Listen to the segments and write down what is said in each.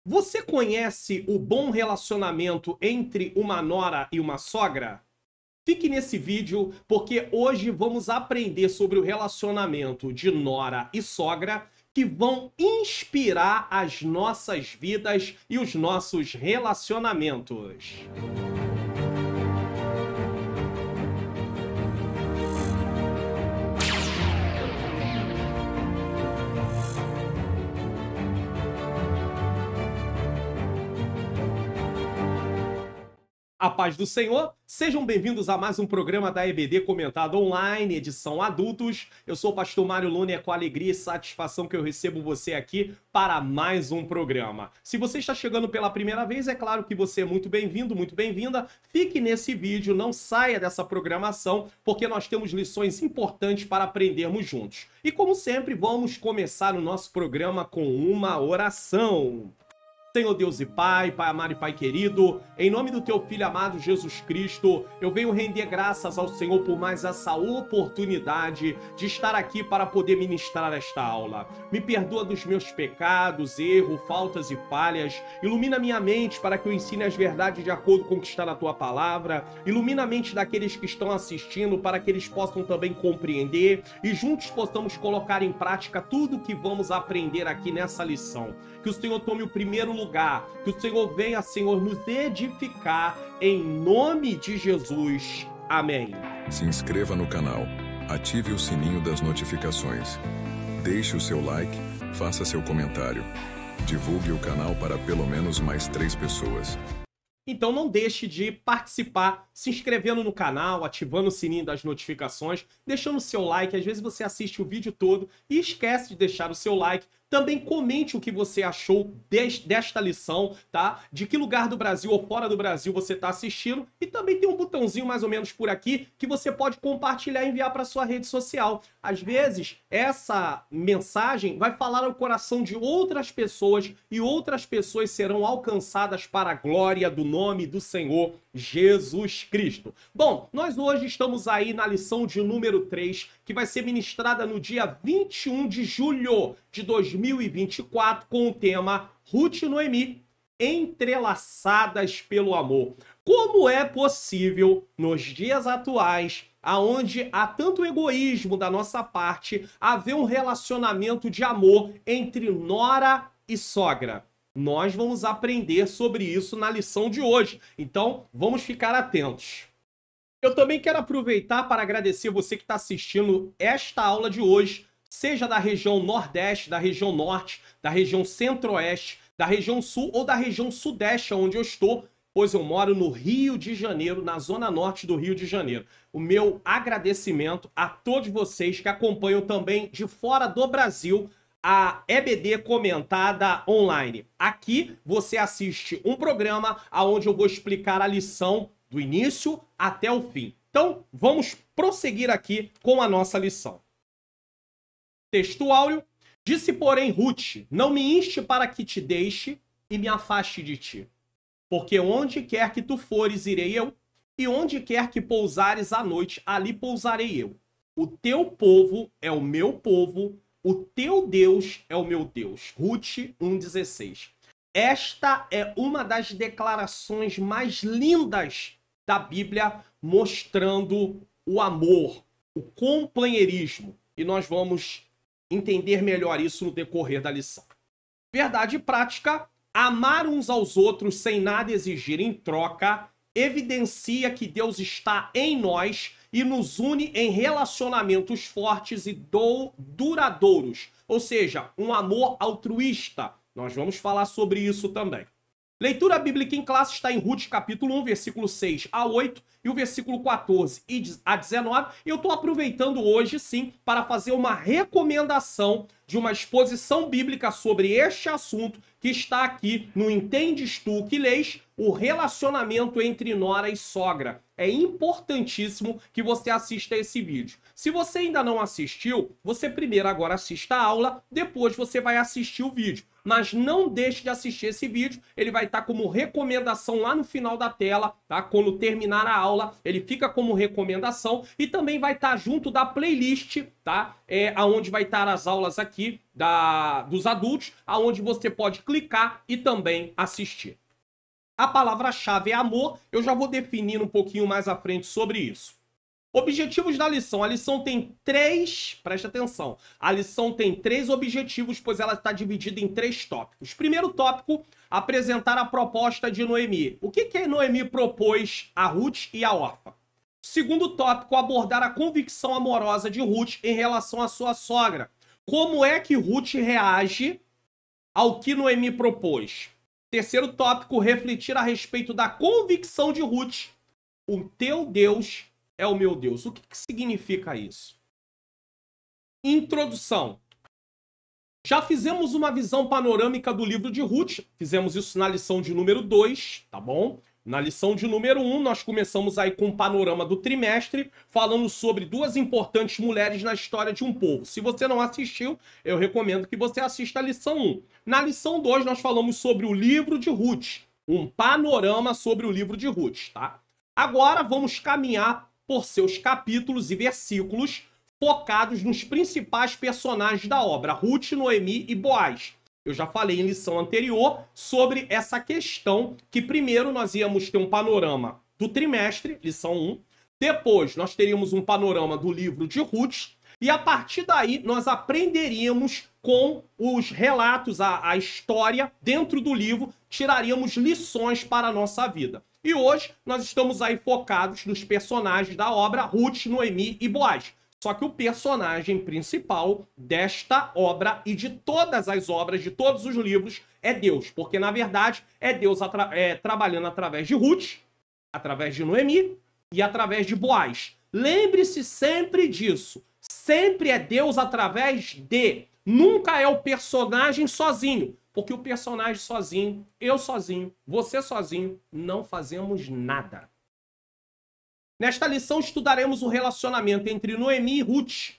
Você conhece o bom relacionamento entre uma nora e uma sogra? Fique nesse vídeo porque hoje vamos aprender sobre o relacionamento de nora e sogra que vão inspirar as nossas vidas e os nossos relacionamentos. A paz do Senhor, sejam bem-vindos a mais um programa da EBD Comentado Online, edição adultos. Eu sou o pastor Mário Luna e é com alegria e satisfação que eu recebo você aqui para mais um programa. Se você está chegando pela primeira vez, é claro que você é muito bem-vindo, muito bem-vinda. Fique nesse vídeo, não saia dessa programação, porque nós temos lições importantes para aprendermos juntos. E como sempre, vamos começar o nosso programa com uma oração. Senhor Deus e Pai, Pai amado e Pai querido, em nome do Teu Filho amado Jesus Cristo, eu venho render graças ao Senhor por mais essa oportunidade de estar aqui para poder ministrar esta aula. Me perdoa dos meus pecados, erros, faltas e falhas, ilumina minha mente para que eu ensine as verdades de acordo com o que está na Tua Palavra, ilumina a mente daqueles que estão assistindo para que eles possam também compreender e juntos possamos colocar em prática tudo o que vamos aprender aqui nessa lição. Que o Senhor tome o primeiro lugar, que o Senhor venha, Senhor, nos edificar em nome de Jesus. Amém. Se inscreva no canal, ative o sininho das notificações, deixe o seu like, faça seu comentário, divulgue o canal para pelo menos mais 3 pessoas. Então não deixe de participar, se inscrevendo no canal, ativando o sininho das notificações, deixando o seu like. Às vezes você assiste o vídeo todo e esquece de deixar o seu like. Também comente o que você achou desta lição, tá? De que lugar do Brasil ou fora do Brasil você está assistindo. E também tem um botãozinho mais ou menos por aqui que você pode compartilhar e enviar para sua rede social. Às vezes, essa mensagem vai falar ao coração de outras pessoas e outras pessoas serão alcançadas para a glória do nome do Senhor Jesus Cristo. Bom, nós hoje estamos aí na lição de número 3, que vai ser ministrada no dia 21 de julho de 2024, com o tema Ruth e Noemi, entrelaçadas pelo amor. Como é possível, nos dias atuais, aonde há tanto egoísmo da nossa parte, haver um relacionamento de amor entre nora e sogra? Nós vamos aprender sobre isso na lição de hoje, então vamos ficar atentos. Eu também quero aproveitar para agradecer você que está assistindo esta aula de hoje, seja da região Nordeste, da região Norte, da região Centro-Oeste, da região Sul ou da região Sudeste, onde eu estou, pois eu moro no Rio de Janeiro, na zona norte do Rio de Janeiro. O meu agradecimento a todos vocês que acompanham também de fora do Brasil a EBD Comentada Online. Aqui você assiste um programa onde eu vou explicar a lição do início até o fim. Então, vamos prosseguir aqui com a nossa lição. Texto áureo. Disse, porém, Ruth, não me inste para que te deixe e me afaste de ti. Porque onde quer que tu fores, irei eu, e onde quer que pousares à noite, ali pousarei eu. O teu povo é o meu povo, o teu Deus é o meu Deus. Ruth 1,16. Esta é uma das declarações mais lindas da Bíblia, mostrando o amor, o companheirismo. E nós vamos entender melhor isso no decorrer da lição. Verdade prática: amar uns aos outros sem nada exigir em troca evidencia que Deus está em nós e nos une em relacionamentos fortes e duradouros, ou seja, um amor altruísta. Nós vamos falar sobre isso também. Leitura bíblica em classe está em Ruth capítulo 1, versículo 6 a 8 e o versículo 14 a 19. E eu estou aproveitando hoje, sim, para fazer uma recomendação de uma exposição bíblica sobre este assunto que está aqui no Entendes Tu que Lês, o relacionamento entre nora e sogra. É importantíssimo que você assista esse vídeo. Se você ainda não assistiu, você primeiro agora assista a aula, depois você vai assistir o vídeo. Mas não deixe de assistir esse vídeo, ele vai estar como recomendação lá no final da tela, tá? Quando terminar a aula, ele fica como recomendação e também vai estar junto da playlist tá? Aonde vai estar as aulas aqui dos adultos, aonde você pode clicar e também assistir. A palavra-chave é amor, eu já vou definir um pouquinho mais à frente sobre isso. Objetivos da lição. A lição tem preste atenção, a lição tem 3 objetivos, pois ela está dividida em 3 tópicos. Primeiro tópico, apresentar a proposta de Noemi. O que Noemi propôs a Ruth e a Orfa? Segundo tópico, abordar a convicção amorosa de Ruth em relação à sua sogra. Como é que Ruth reage ao que Noemi propôs? Terceiro tópico, refletir a respeito da convicção de Ruth. O teu Deus é o meu Deus. O que significa isso? Introdução. Já fizemos uma visão panorâmica do livro de Ruth. Fizemos isso na lição de número 2, tá bom? Na lição de número 1, nós começamos aí com um panorama do trimestre, falando sobre 2 importantes mulheres na história de um povo. Se você não assistiu, eu recomendo que você assista a lição 1. Na lição 2, nós falamos sobre o livro de Ruth. Um panorama sobre o livro de Ruth, tá? Agora vamos caminhar por seus capítulos e versículos focados nos principais personagens da obra, Ruth, Noemi e Boaz. Eu já falei em lição anterior sobre essa questão que primeiro nós íamos ter um panorama do trimestre, lição 1, depois nós teríamos um panorama do livro de Ruth, e a partir daí nós aprenderíamos com os relatos, a história dentro do livro, tiraríamos lições para a nossa vida. E hoje nós estamos aí focados nos personagens da obra Ruth, Noemi e Boaz. Só que o personagem principal desta obra e de todas as obras, de todos os livros, é Deus. Porque, na verdade, é Deus trabalhando através de Ruth, através de Noemi e através de Boaz. Lembre-se sempre disso. Sempre é Deus através de. Nunca é o personagem sozinho. Porque o personagem sozinho, eu sozinho, você sozinho, não fazemos nada. Nesta lição estudaremos o relacionamento entre Noemi e Ruth.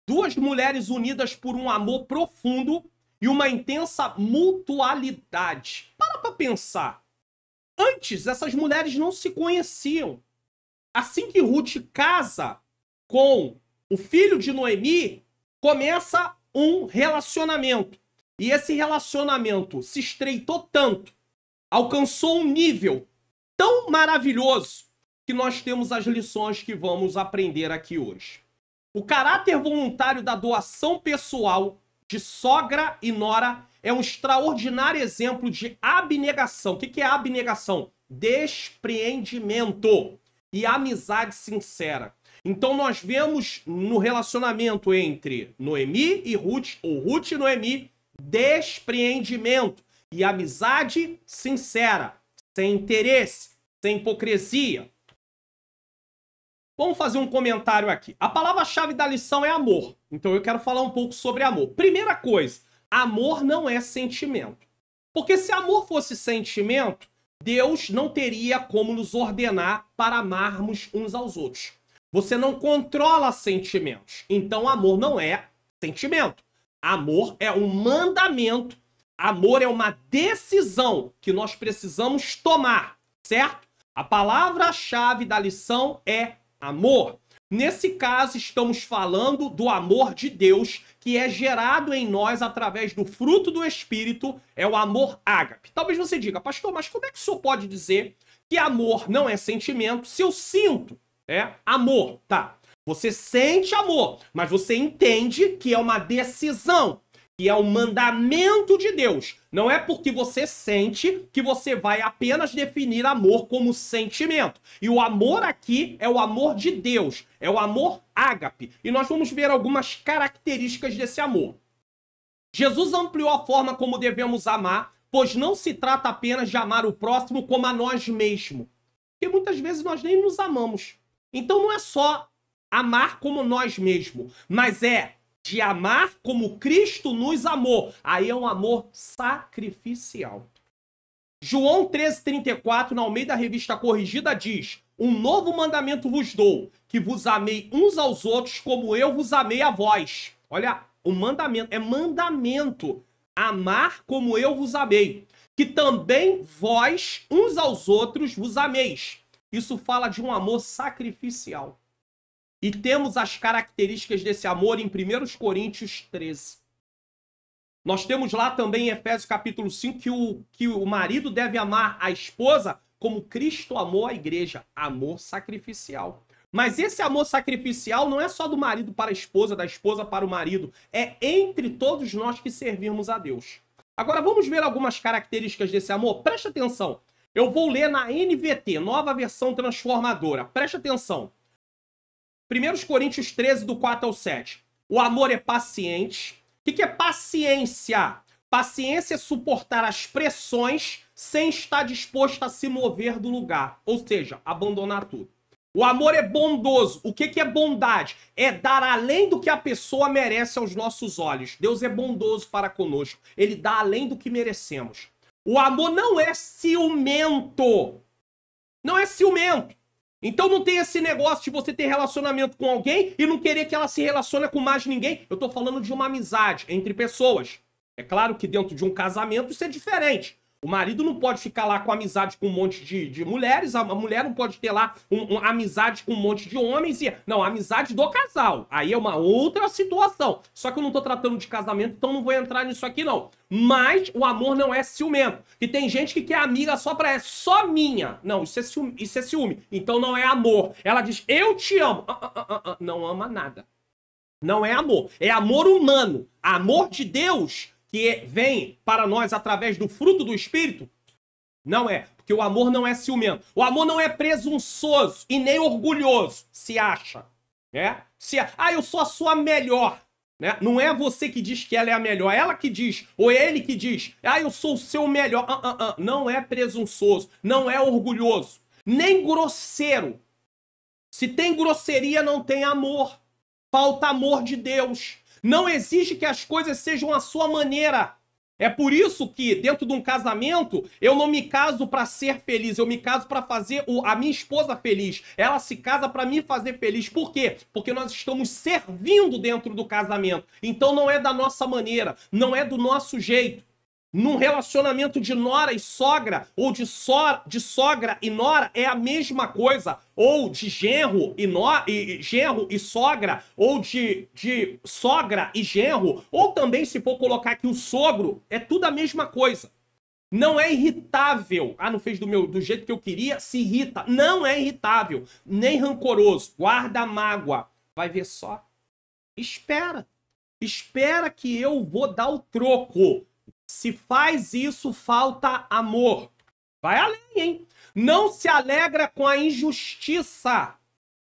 2 mulheres unidas por um amor profundo e uma intensa mutualidade. Para pensar. Antes, essas mulheres não se conheciam. Assim que Ruth casa com o filho de Noemi, começa um relacionamento. E esse relacionamento se estreitou tanto, alcançou um nível tão maravilhoso, que nós temos as lições que vamos aprender aqui hoje. O caráter voluntário da doação pessoal de sogra e nora é um extraordinário exemplo de abnegação. O que é abnegação? Despreendimento e amizade sincera. Então nós vemos no relacionamento entre Noemi e Ruth, ou Ruth e Noemi, despreendimento e amizade sincera, sem interesse, sem hipocrisia. Vamos fazer um comentário aqui. A palavra-chave da lição é amor. Então eu quero falar um pouco sobre amor. Primeira coisa, amor não é sentimento. Porque se amor fosse sentimento, Deus não teria como nos ordenar para amarmos uns aos outros. Você não controla sentimentos. Então amor não é sentimento. Amor é um mandamento. Amor é uma decisão que nós precisamos tomar, certo? A palavra-chave da lição é amor. Nesse caso, estamos falando do amor de Deus, que é gerado em nós através do fruto do Espírito, é o amor ágape. Talvez você diga, pastor, mas como é que o senhor pode dizer que amor não é sentimento se eu sinto amor? Tá, você sente amor, mas você entende que é uma decisão, que é um mandamento de Deus. Não é porque você sente que você vai apenas definir amor como sentimento. E o amor aqui é o amor de Deus, é o amor ágape. E nós vamos ver algumas características desse amor. Jesus ampliou a forma como devemos amar, pois não se trata apenas de amar o próximo como a nós mesmos. Porque muitas vezes nós nem nos amamos. Então não é só amar como nós mesmos, mas é de amar como Cristo nos amou. Aí é um amor sacrificial. João 13,34, na Almeida Revista Corrigida, diz: um novo mandamento vos dou, que vos amei uns aos outros como eu vos amei a vós. Olha, o mandamento é mandamento. Amar como eu vos amei. Que também vós, uns aos outros, vos ameis. Isso fala de um amor sacrificial. E temos as características desse amor em 1 Coríntios 13. Nós temos lá também em Efésios capítulo 5 que o marido deve amar a esposa como Cristo amou a igreja. Amor sacrificial. Mas esse amor sacrificial não é só do marido para a esposa, da esposa para o marido. É entre todos nós que servimos a Deus. Agora vamos ver algumas características desse amor? Preste atenção. Eu vou ler na NVT, Nova Versão Transformadora. Preste atenção. 1 Coríntios 13, do 4 ao 7. O amor é paciente. O que é paciência? Paciência é suportar as pressões sem estar disposto a se mover do lugar. Ou seja, abandonar tudo. O amor é bondoso. O que é bondade? É dar além do que a pessoa merece aos nossos olhos. Deus é bondoso para conosco. Ele dá além do que merecemos. O amor não é ciumento. Não é ciumento. Então não tem esse negócio de você ter relacionamento com alguém e não querer que ela se relacione com mais ninguém. Eu tô falando de uma amizade entre pessoas. É claro que dentro de um casamento isso é diferente. O marido não pode ficar lá com amizade com um monte de mulheres, a mulher não pode ter lá uma amizade com um monte de homens. Não, amizade do casal. Aí é uma outra situação. Só que eu não tô tratando de casamento, então não vou entrar nisso aqui não. Mas o amor não é ciumento. E tem gente que quer amiga só pra só minha. Não, isso é ciúme. Então não é amor. Ela diz, eu te amo. Não ama nada. Não é amor. É amor humano. Amor de Deus que vem para nós através do fruto do Espírito, não é. Porque o amor não é ciumento. O amor não é presunçoso e nem orgulhoso. Se acha. Né? Eu sou a sua melhor. Né? Não é você que diz que ela é a melhor. É ela que diz. Ou é ele que diz. Eu sou o seu melhor. Não é presunçoso. Não é orgulhoso. Nem grosseiro. Se tem grosseria, não tem amor. Falta amor de Deus. Não exige que as coisas sejam à sua maneira. É por isso que, dentro de um casamento, eu não me caso para ser feliz. Eu me caso para fazer a minha esposa feliz. Ela se casa para me fazer feliz. Por quê? Porque nós estamos servindo dentro do casamento. Então não é da nossa maneira. Não é do nosso jeito. Num relacionamento de nora e sogra, ou de sogra e nora, é a mesma coisa. Ou de genro e sogra, ou de sogra e genro, ou também, se for colocar aqui o sogro, é tudo a mesma coisa. Não é irritável. Não fez do jeito que eu queria, se irrita. Não é irritável, nem rancoroso. Guarda a mágoa. Vai ver só. Espera. Espera que eu vou dar o troco. Se faz isso, falta amor. Vai além, hein? Não se alegra com a injustiça.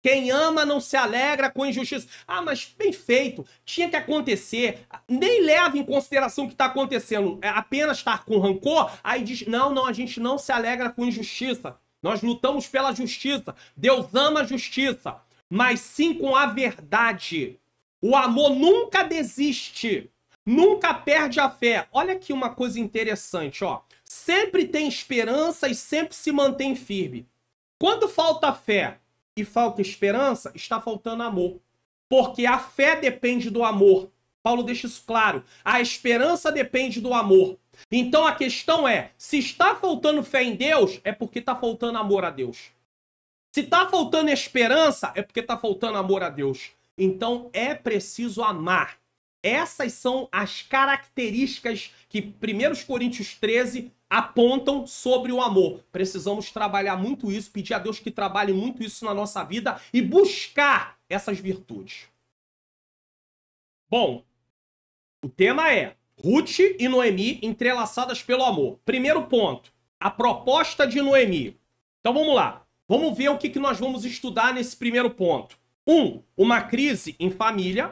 Quem ama não se alegra com a injustiça. Mas bem feito. Tinha que acontecer. Nem leva em consideração o que está acontecendo. É apenas estar com rancor. Aí diz, não, a gente não se alegra com injustiça. Nós lutamos pela justiça. Deus ama a justiça. Mas sim com a verdade. O amor nunca desiste. Nunca perde a fé. Olha aqui uma coisa interessante, ó. Sempre tem esperança e sempre se mantém firme. Quando falta fé e falta esperança, está faltando amor. Porque a fé depende do amor. Paulo deixa isso claro. A esperança depende do amor. Então a questão é, se está faltando fé em Deus, é porque está faltando amor a Deus. Se está faltando esperança, é porque está faltando amor a Deus. Então é preciso amar. Essas são as características que 1 Coríntios 13 apontam sobre o amor. Precisamos trabalhar muito isso, pedir a Deus que trabalhe muito isso na nossa vida e buscar essas virtudes. Bom, o tema é Ruth e Noemi entrelaçadas pelo amor. Primeiro ponto, a proposta de Noemi. Então vamos lá. Vamos ver o que nós vamos estudar nesse primeiro ponto. Uma crise em família.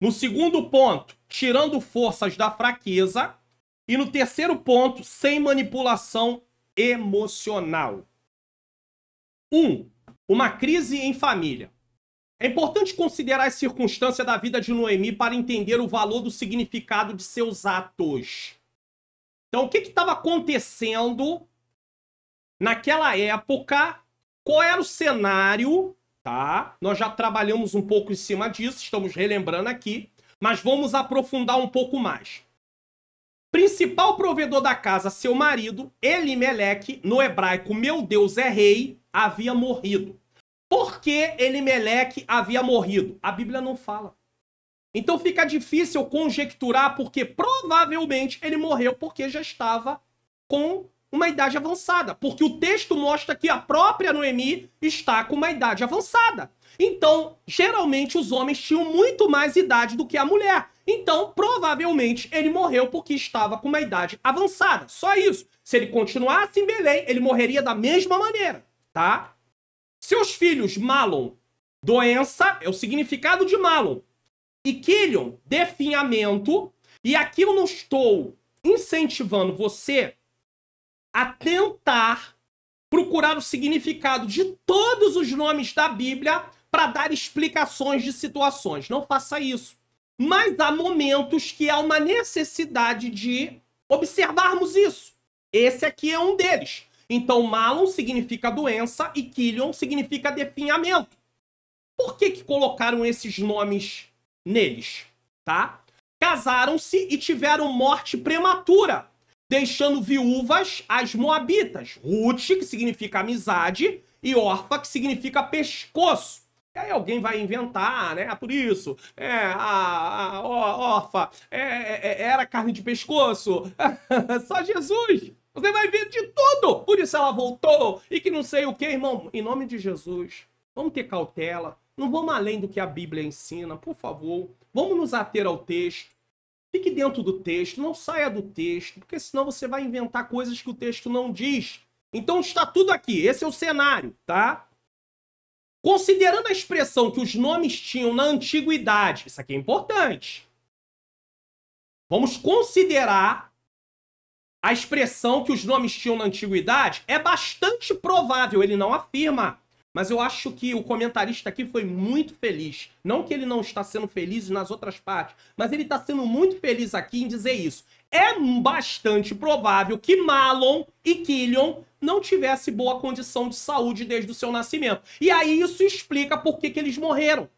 No segundo ponto, tirando forças da fraqueza. E no terceiro ponto, sem manipulação emocional. Uma crise em família. É importante considerar a circunstância da vida de Noemi para entender o valor do significado de seus atos. Então, o que estava acontecendo naquela época? Qual era o cenário? Tá? Nós já trabalhamos um pouco em cima disso, estamos relembrando aqui, mas vamos aprofundar um pouco mais. Principal provedor da casa, seu marido, Elimeleque, no hebraico, meu Deus é rei, havia morrido. por que Elimeleque havia morrido? A Bíblia não fala. Então fica difícil conjecturar porque provavelmente ele morreu porque já estava com uma idade avançada. Porque o texto mostra que a própria Noemi está com uma idade avançada. Então, geralmente os homens tinham muito mais idade do que a mulher. Então, provavelmente ele morreu porque estava com uma idade avançada. Só isso. Se ele continuasse em Belém, ele morreria da mesma maneira, tá? Seus filhos, Malom, doença, é o significado de Malom. E Quilion, definhamento. E aqui eu não estou incentivando você a tentar procurar o significado de todos os nomes da Bíblia para dar explicações de situações. Não faça isso. Mas há momentos que há uma necessidade de observarmos isso. Esse aqui é um deles. Então, Malom significa doença e Quilion significa definhamento. Por que colocaram esses nomes neles? Tá? Casaram-se e tiveram morte prematura, deixando viúvas as moabitas. Ruth, que significa amizade, e Orfa, que significa pescoço. E aí alguém vai inventar, né? Por isso, a Orfa era carne de pescoço. Só Jesus. Você vai ver de tudo. Por isso ela voltou. E que não sei o que, irmão. Em nome de Jesus, vamos ter cautela. Não vamos além do que a Bíblia ensina, por favor. Vamos nos ater ao texto. Fique dentro do texto, não saia do texto, porque senão você vai inventar coisas que o texto não diz. Então está tudo aqui, esse é o cenário, tá? Considerando a expressão que os nomes tinham na antiguidade, isso aqui é importante. Vamos considerar a expressão que os nomes tinham na antiguidade. É bastante provável, ele não afirma, mas eu acho que o comentarista aqui foi muito feliz. Não que ele não está sendo feliz nas outras partes, mas ele está sendo muito feliz aqui em dizer isso. É bastante provável que Malom e Quilion não tivessem boa condição de saúde desde o seu nascimento. E aí isso explica por que eles morreram.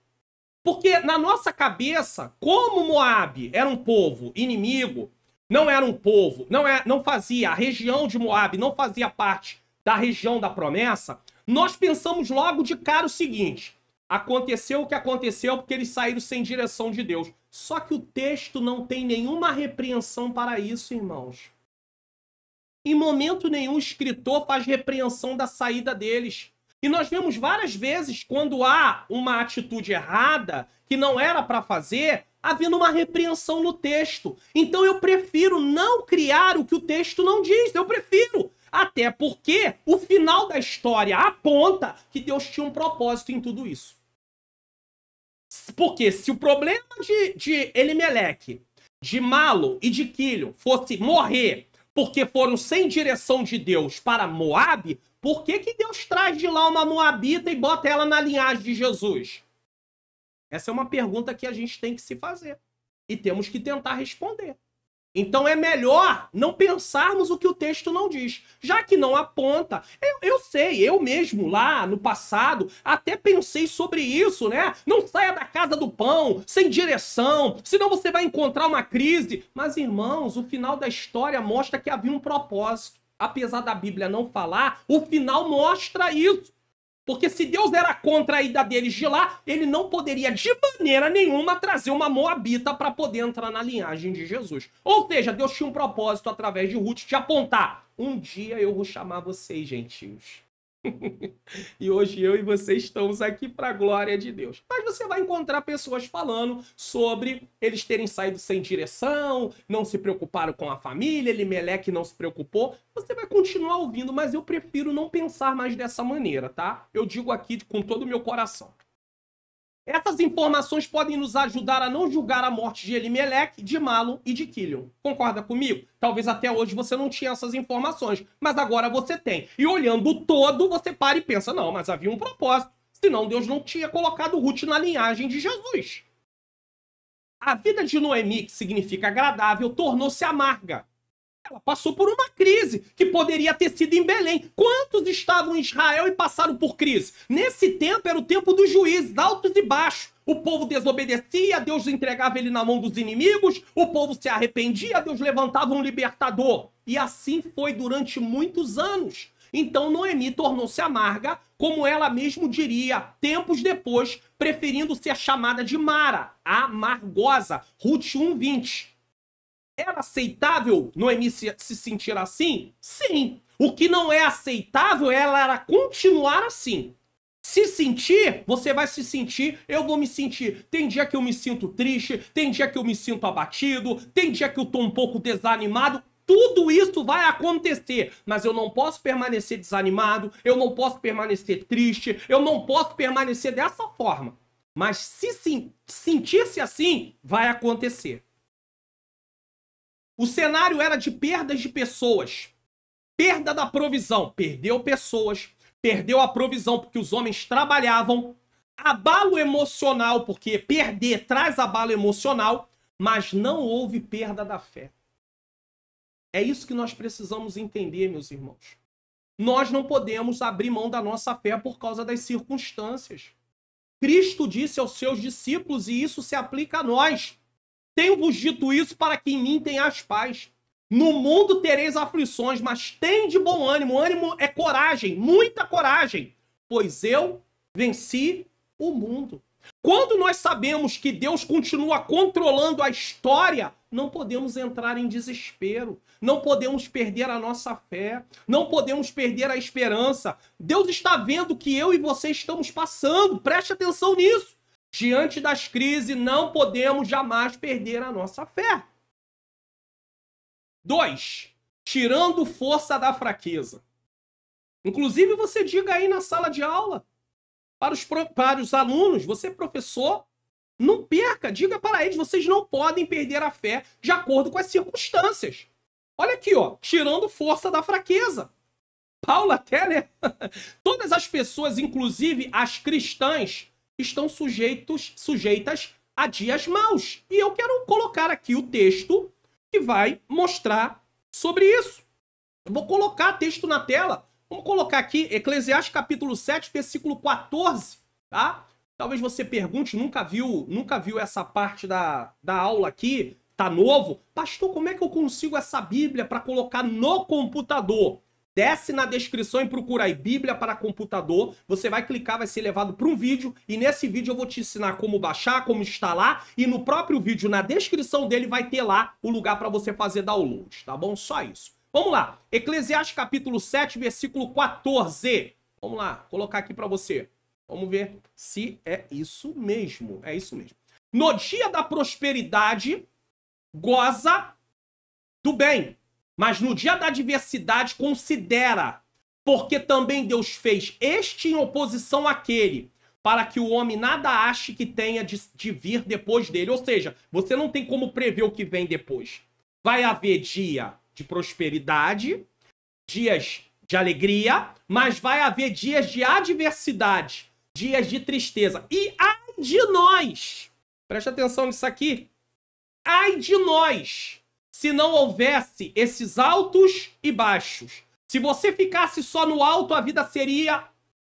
Porque na nossa cabeça, como Moabe era um povo inimigo, não era um povo, não fazia, a região de Moabe não fazia parte da região da promessa, nós pensamos logo de cara o seguinte: aconteceu o que aconteceu porque eles saíram sem direção de Deus. Só que o texto não tem nenhuma repreensão para isso, irmãos. Em momento nenhum o escritor faz repreensão da saída deles. E nós vemos várias vezes quando há uma atitude errada que não era para fazer, havendo uma repreensão no texto. Então eu prefiro não criar o que o texto não diz. Eu prefiro. Até porque o final da história aponta que Deus tinha um propósito em tudo isso. Porque se o problema de Elimeleque, de Malom e de Quilion fosse morrer porque foram sem direção de Deus para Moabe, por que Deus traz de lá uma moabita e bota ela na linhagem de Jesus? Essa é uma pergunta que a gente tem que se fazer. E temos que tentar responder. Então é melhor não pensarmos o que o texto não diz. Já que não aponta, eu sei, eu mesmo lá no passado até pensei sobre isso, né? Não saia da casa do pão, sem direção, senão você vai encontrar uma crise. Mas, irmãos, o final da história mostra que havia um propósito. Apesar da Bíblia não falar, o final mostra isso. Porque se Deus era contra a ida deles de lá, ele não poderia de maneira nenhuma trazer uma moabita para poder entrar na linhagem de Jesus. Ou seja, Deus tinha um propósito através de Ruth de apontar: um dia eu vou chamar vocês, gentios. E hoje eu e você estamos aqui para a glória de Deus. Mas você vai encontrar pessoas falando sobre eles terem saído sem direção, não se preocuparam com a família, Elimeleque não se preocupou. Você vai continuar ouvindo, mas eu prefiro não pensar mais dessa maneira, tá? Eu digo aqui com todo o meu coração. Essas informações podem nos ajudar a não julgar a morte de Elimeleque, de Malom e de Quilion. Concorda comigo? Talvez até hoje você não tinha essas informações, mas agora você tem. E olhando o todo, você para e pensa: não, mas havia um propósito. Senão Deus não tinha colocado Ruth na linhagem de Jesus. A vida de Noemi, que significa agradável, tornou-se amarga. Ela passou por uma crise que poderia ter sido em Belém. Quantos estavam em Israel e passaram por crise? Nesse tempo era o tempo dos juízes, altos e baixos. O povo desobedecia, Deus entregava ele na mão dos inimigos, o povo se arrependia, Deus levantava um libertador. E assim foi durante muitos anos. Então Noemi tornou-se amarga, como ela mesmo diria, tempos depois, preferindo ser chamada de Mara, a amargosa, Ruth 1:20. Era aceitável Noemi se sentir assim? Sim. O que não é aceitável ela era continuar assim. Se sentir, você vai se sentir, eu vou me sentir. Tem dia que eu me sinto triste, tem dia que eu me sinto abatido, tem dia que eu tô um pouco desanimado. Tudo isso vai acontecer, mas eu não posso permanecer desanimado, eu não posso permanecer triste, eu não posso permanecer dessa forma. Mas se sentir-se assim, vai acontecer. O cenário era de perdas de pessoas. Perda da provisão. Perdeu pessoas. Perdeu a provisão porque os homens trabalhavam. Abalo emocional, porque perder traz abalo emocional. Mas não houve perda da fé. É isso que nós precisamos entender, meus irmãos. Nós não podemos abrir mão da nossa fé por causa das circunstâncias. Cristo disse aos seus discípulos, e isso se aplica a nós: tenho-vos dito isso para que em mim tenhas paz. No mundo tereis aflições, mas tende bom ânimo. Ânimo é coragem, muita coragem, pois eu venci o mundo. Quando nós sabemos que Deus continua controlando a história, não podemos entrar em desespero, não podemos perder a nossa fé, não podemos perder a esperança. Deus está vendo que eu e você estamos passando, preste atenção nisso. Diante das crises, não podemos jamais perder a nossa fé. 2. Tirando força da fraqueza. Inclusive, você diga aí na sala de aula, para os alunos, você professor, não perca, diga para eles, vocês não podem perder a fé de acordo com as circunstâncias. Olha aqui, ó, tirando força da fraqueza. Paulo até, né? Todas as pessoas, inclusive as cristãs, estão sujeitas a dias maus. E eu quero colocar aqui o texto que vai mostrar sobre isso. Eu vou colocar texto na tela. Vamos colocar aqui Eclesiastes capítulo 7, versículo 14, tá? Talvez você pergunte, nunca viu essa parte da aula aqui, tá novo? Pastor, como é que eu consigo essa Bíblia para colocar no computador? Desce na descrição e procura aí Bíblia para computador. Você vai clicar, vai ser levado para um vídeo. E nesse vídeo eu vou te ensinar como baixar, como instalar. E no próprio vídeo, na descrição dele, vai ter lá o lugar para você fazer download, tá bom? Só isso. Vamos lá. Eclesiastes capítulo 7, versículo 14. Vamos lá, colocar aqui para você. Vamos ver se é isso mesmo. É isso mesmo. No dia da prosperidade, goza do bem. Mas no dia da adversidade, considera, porque também Deus fez este em oposição àquele, para que o homem nada ache que tenha de vir depois dele. Ou seja, você não tem como prever o que vem depois. Vai haver dia de prosperidade, dias de alegria, mas vai haver dias de adversidade, dias de tristeza. E ai de nós, preste atenção nisso aqui, ai de nós, se não houvesse esses altos e baixos. Se você ficasse só no alto, a vida seria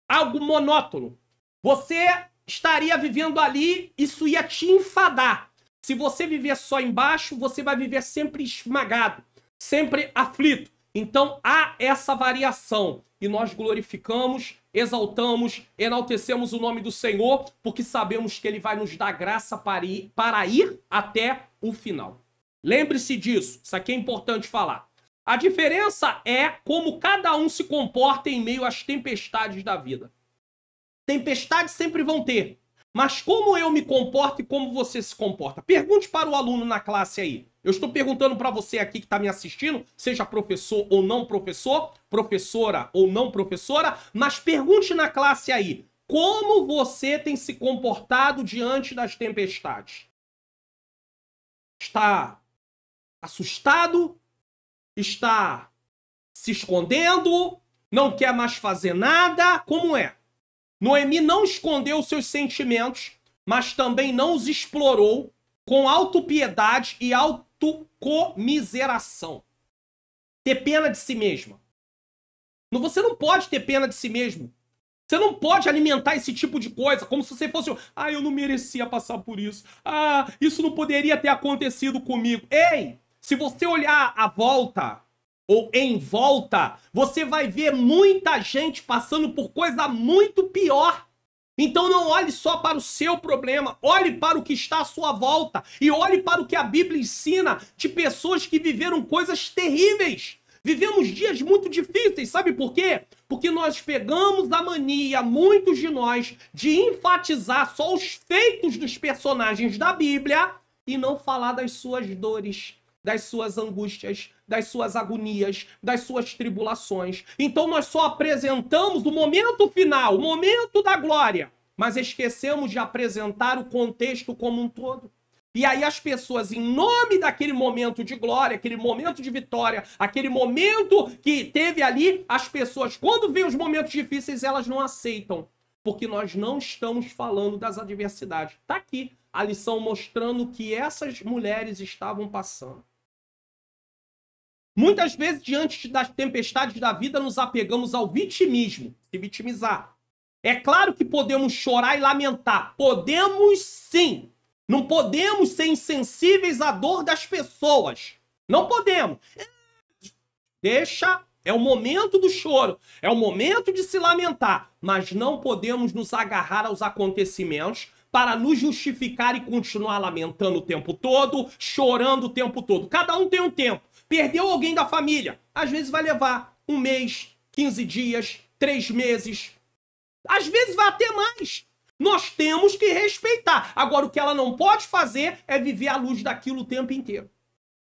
algo monótono. Você estaria vivendo ali, isso ia te enfadar. Se você viver só embaixo, você vai viver sempre esmagado, sempre aflito. Então há essa variação. E nós glorificamos, exaltamos, enaltecemos o nome do Senhor, porque sabemos que Ele vai nos dar graça para ir até o final. Lembre-se disso, isso aqui é importante falar. A diferença é como cada um se comporta em meio às tempestades da vida. Tempestades sempre vão ter, mas como eu me comporto e como você se comporta? Pergunte para o aluno na classe aí. Eu estou perguntando para você aqui que está me assistindo, seja professor ou não professor, professora ou não professora, mas pergunte na classe aí, como você tem se comportado diante das tempestades? Está assustado? Está se escondendo? Não quer mais fazer nada? Como é? Noemi não escondeu seus sentimentos, mas também não os explorou com autopiedade e autocomiseração. Ter pena de si mesma. Você não pode ter pena de si mesmo. Você não pode alimentar esse tipo de coisa, como se você fosse... eu não merecia passar por isso. Isso não poderia ter acontecido comigo. Ei, se você olhar à volta, ou em volta, você vai ver muita gente passando por coisa muito pior. Então não olhe só para o seu problema, olhe para o que está à sua volta e olhe para o que a Bíblia ensina de pessoas que viveram coisas terríveis. Vivemos dias muito difíceis, sabe por quê? Porque nós pegamos a mania, muitos de nós, de enfatizar só os feitos dos personagens da Bíblia e não falar das suas dores, das suas angústias, das suas agonias, das suas tribulações. Então nós só apresentamos o momento final, o momento da glória, mas esquecemos de apresentar o contexto como um todo. E aí as pessoas, em nome daquele momento de glória, aquele momento de vitória, aquele momento que teve ali, as pessoas, quando vêm os momentos difíceis, elas não aceitam. Porque nós não estamos falando das adversidades. Está aqui a lição mostrando que essas mulheres estavam passando. Muitas vezes, diante das tempestades da vida, nos apegamos ao vitimismo, se vitimizar. É claro que podemos chorar e lamentar. Podemos sim. Não podemos ser insensíveis à dor das pessoas. Não podemos. Deixa, é o momento do choro, é o momento de se lamentar. Mas não podemos nos agarrar aos acontecimentos para nos justificar e continuar lamentando o tempo todo, chorando o tempo todo. Cada um tem um tempo. Perdeu alguém da família. Às vezes vai levar 1 mês, 15 dias, 3 meses. Às vezes vai até mais. Nós temos que respeitar. Agora, o que ela não pode fazer é viver à luz daquilo o tempo inteiro.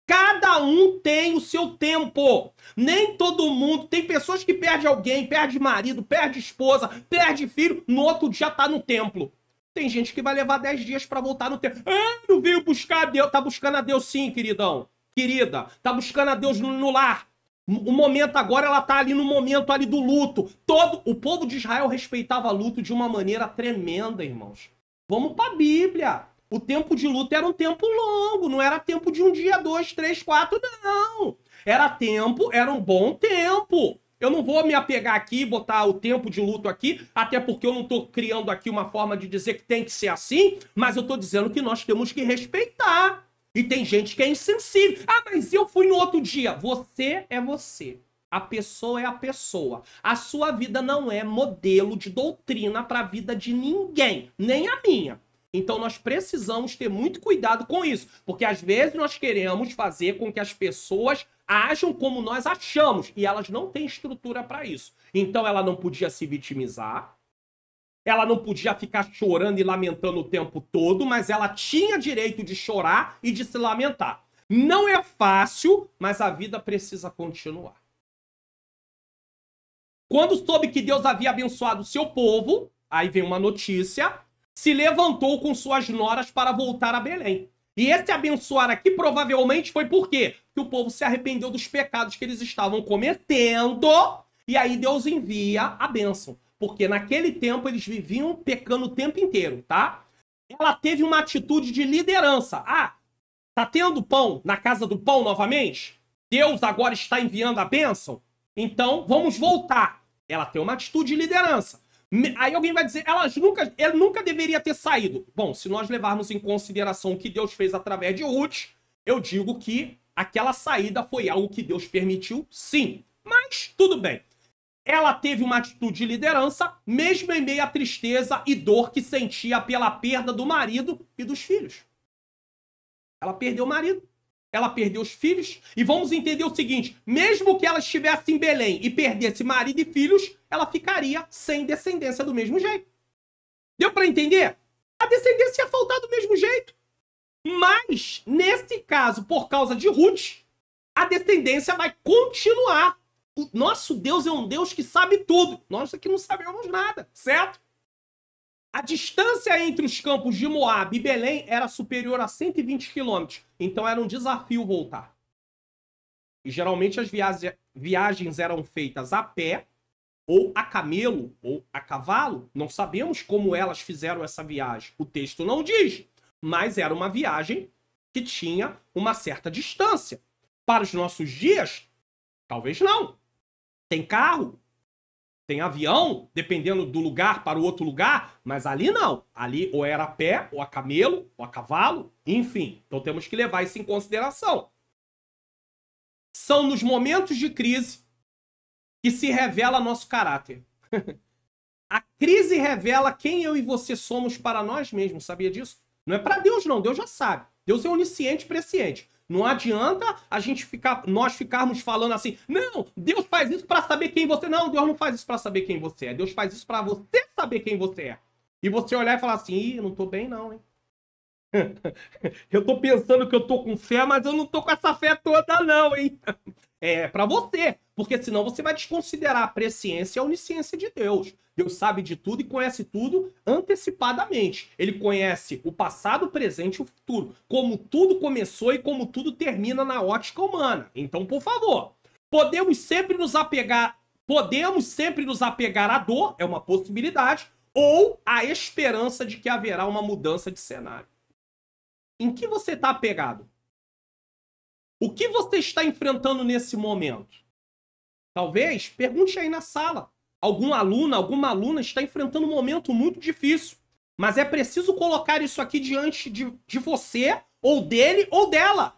Cada um tem o seu tempo. Nem todo mundo. Tem pessoas que perdem alguém, perde marido, perde esposa, perde filho, no outro dia tá no templo. Tem gente que vai levar 10 dias para voltar no templo. Ah, não veio buscar a Deus. Tá buscando a Deus sim, queridão. Querida, tá buscando a Deus no lar. O momento agora, ela tá ali no momento ali do luto. O povo de Israel respeitava luto de uma maneira tremenda, irmãos. Vamos para a Bíblia. O tempo de luto era um tempo longo, não era tempo de 1 dia, 2, 3, 4, não. Era um bom tempo. Eu não vou me apegar aqui e botar o tempo de luto aqui, até porque eu não tô criando aqui uma forma de dizer que tem que ser assim, mas eu tô dizendo que nós temos que respeitar. E tem gente que é insensível. Ah, mas eu fui no outro dia. Você é você. A pessoa é a pessoa. A sua vida não é modelo de doutrina para a vida de ninguém, nem a minha. Então nós precisamos ter muito cuidado com isso, porque às vezes nós queremos fazer com que as pessoas ajam como nós achamos, e elas não têm estrutura para isso. Então ela não podia se vitimizar, ela não podia ficar chorando e lamentando o tempo todo, mas ela tinha direito de chorar e de se lamentar. Não é fácil, mas a vida precisa continuar. Quando soube que Deus havia abençoado o seu povo, aí vem uma notícia, se levantou com suas noras para voltar a Belém. E esse abençoar aqui provavelmente foi por quê? Porque o povo se arrependeu dos pecados que eles estavam cometendo, e aí Deus envia a bênção. Porque naquele tempo eles viviam pecando o tempo inteiro, tá? Ela teve uma atitude de liderança. Ah, tá tendo pão na casa do pão novamente? Deus agora está enviando a bênção? Então, vamos voltar. Ela tem uma atitude de liderança. Aí alguém vai dizer, ele nunca deveria ter saído. Bom, se nós levarmos em consideração o que Deus fez através de Ruth, eu digo que aquela saída foi algo que Deus permitiu, sim. Mas, tudo bem. Ela teve uma atitude de liderança, mesmo em meio à tristeza e dor que sentia pela perda do marido e dos filhos. Ela perdeu o marido, ela perdeu os filhos, e vamos entender o seguinte, mesmo que ela estivesse em Belém e perdesse marido e filhos, ela ficaria sem descendência do mesmo jeito. Deu para entender? A descendência ia faltar do mesmo jeito. Mas, nesse caso, por causa de Ruth, a descendência vai continuar. O nosso Deus é um Deus que sabe tudo. Nós aqui não sabemos nada, certo? A distância entre os campos de Moabe e Belém era superior a 120 quilômetros. Então era um desafio voltar. E geralmente as viagens eram feitas a pé, ou a camelo, ou a cavalo. Não sabemos como elas fizeram essa viagem. O texto não diz. Mas era uma viagem que tinha uma certa distância. Para os nossos dias, talvez não. Tem carro, tem avião, dependendo do lugar para o outro lugar, mas ali não. Ali ou era a pé, ou a camelo, ou a cavalo, enfim. Então temos que levar isso em consideração. São nos momentos de crise que se revela nosso caráter. A crise revela quem eu e você somos para nós mesmos, sabia disso? Não é para Deus, não. Deus já sabe. Deus é onisciente e presciente. Não adianta nós ficarmos falando assim, não, Deus faz isso para saber quem você é. Não, Deus não faz isso para saber quem você é. Deus faz isso para você saber quem você é. E você olhar e falar assim, ih, não tô bem não, hein? Eu tô pensando que eu tô com fé, mas eu não tô com essa fé toda não, hein? É pra você, porque senão você vai desconsiderar a presciência e a onisciência de Deus. Deus sabe de tudo e conhece tudo antecipadamente. Ele conhece o passado, o presente e o futuro. Como tudo começou e como tudo termina na ótica humana. Então, por favor, podemos sempre nos apegar à dor, é uma possibilidade, ou à esperança de que haverá uma mudança de cenário. Em que você está apegado? O que você está enfrentando nesse momento? Talvez, pergunte aí na sala. Algum aluno, alguma aluna está enfrentando um momento muito difícil. Mas é preciso colocar isso aqui diante de você, ou dele, ou dela.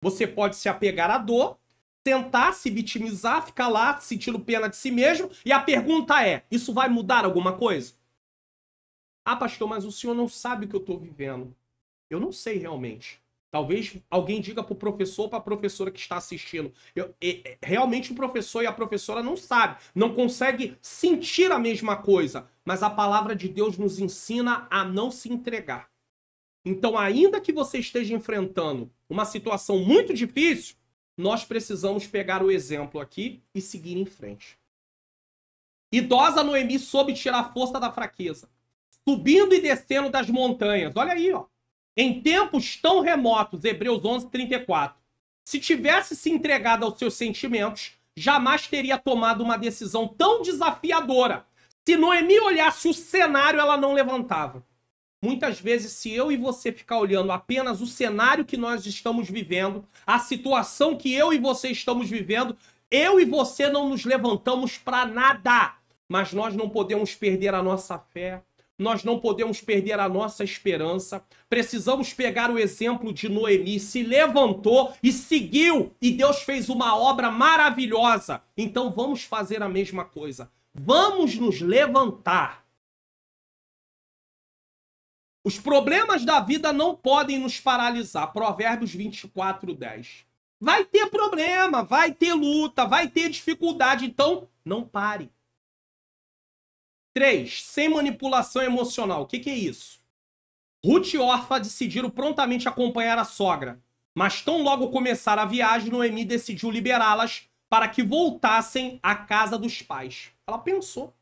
Você pode se apegar à dor, tentar se vitimizar, ficar lá sentindo pena de si mesmo. E a pergunta é, isso vai mudar alguma coisa? Ah, pastor, mas o senhor não sabe o que eu estou vivendo. Eu não sei realmente. Talvez alguém diga para o professor ou para a professora que está assistindo. Realmente o professor e a professora não sabem, não conseguem sentir a mesma coisa. Mas a palavra de Deus nos ensina a não se entregar. Então, ainda que você esteja enfrentando uma situação muito difícil, nós precisamos pegar o exemplo aqui e seguir em frente. Idosa Noemi soube tirar força da fraqueza, subindo e descendo das montanhas. Olha aí, ó. Em tempos tão remotos, Hebreus 11:34, se tivesse se entregado aos seus sentimentos, jamais teria tomado uma decisão tão desafiadora. Se Noemi olhasse o cenário, ela não levantava. Muitas vezes, se eu e você ficar olhando apenas o cenário que nós estamos vivendo, a situação que eu e você estamos vivendo, eu e você não nos levantamos para nada. Mas nós não podemos perder a nossa fé. Nós não podemos perder a nossa esperança. Precisamos pegar o exemplo de Noemi. Se levantou e seguiu. E Deus fez uma obra maravilhosa. Então vamos fazer a mesma coisa. Vamos nos levantar. Os problemas da vida não podem nos paralisar. Provérbios 24:10. Vai ter problema, vai ter luta, vai ter dificuldade. Então não pare. 3. Sem manipulação emocional. O que é isso? Ruth e Orfa decidiram prontamente acompanhar a sogra, mas tão logo começar a viagem, Noemi decidiu liberá-las para que voltassem à casa dos pais. Ela pensou,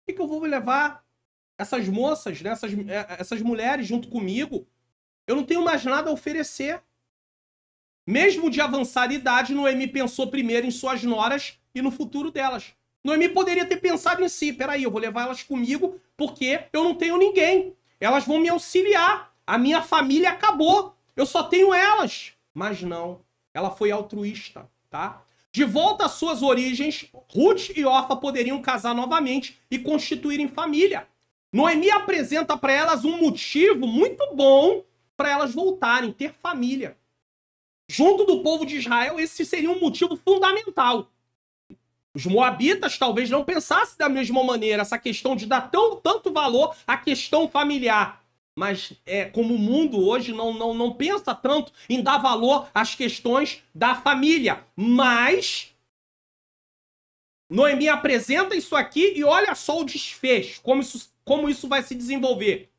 por que eu vou levar essas moças, né, essas mulheres junto comigo? Eu não tenho mais nada a oferecer. Mesmo de avançada idade, Noemi pensou primeiro em suas noras e no futuro delas. Noemi poderia ter pensado em si, peraí, eu vou levar elas comigo porque eu não tenho ninguém. Elas vão me auxiliar. A minha família acabou. Eu só tenho elas. Mas não, ela foi altruísta, tá? De volta às suas origens, Ruth e Orfa poderiam casar novamente e constituírem família. Noemi apresenta para elas um motivo muito bom para elas voltarem, ter família. Junto do povo de Israel, esse seria um motivo fundamental. Os moabitas talvez não pensassem da mesma maneira, essa questão de dar tanto valor à questão familiar. Mas como o mundo hoje não pensa tanto em dar valor às questões da família. Mas Noemi apresenta isso aqui e olha só o desfecho, como isso vai se desenvolver.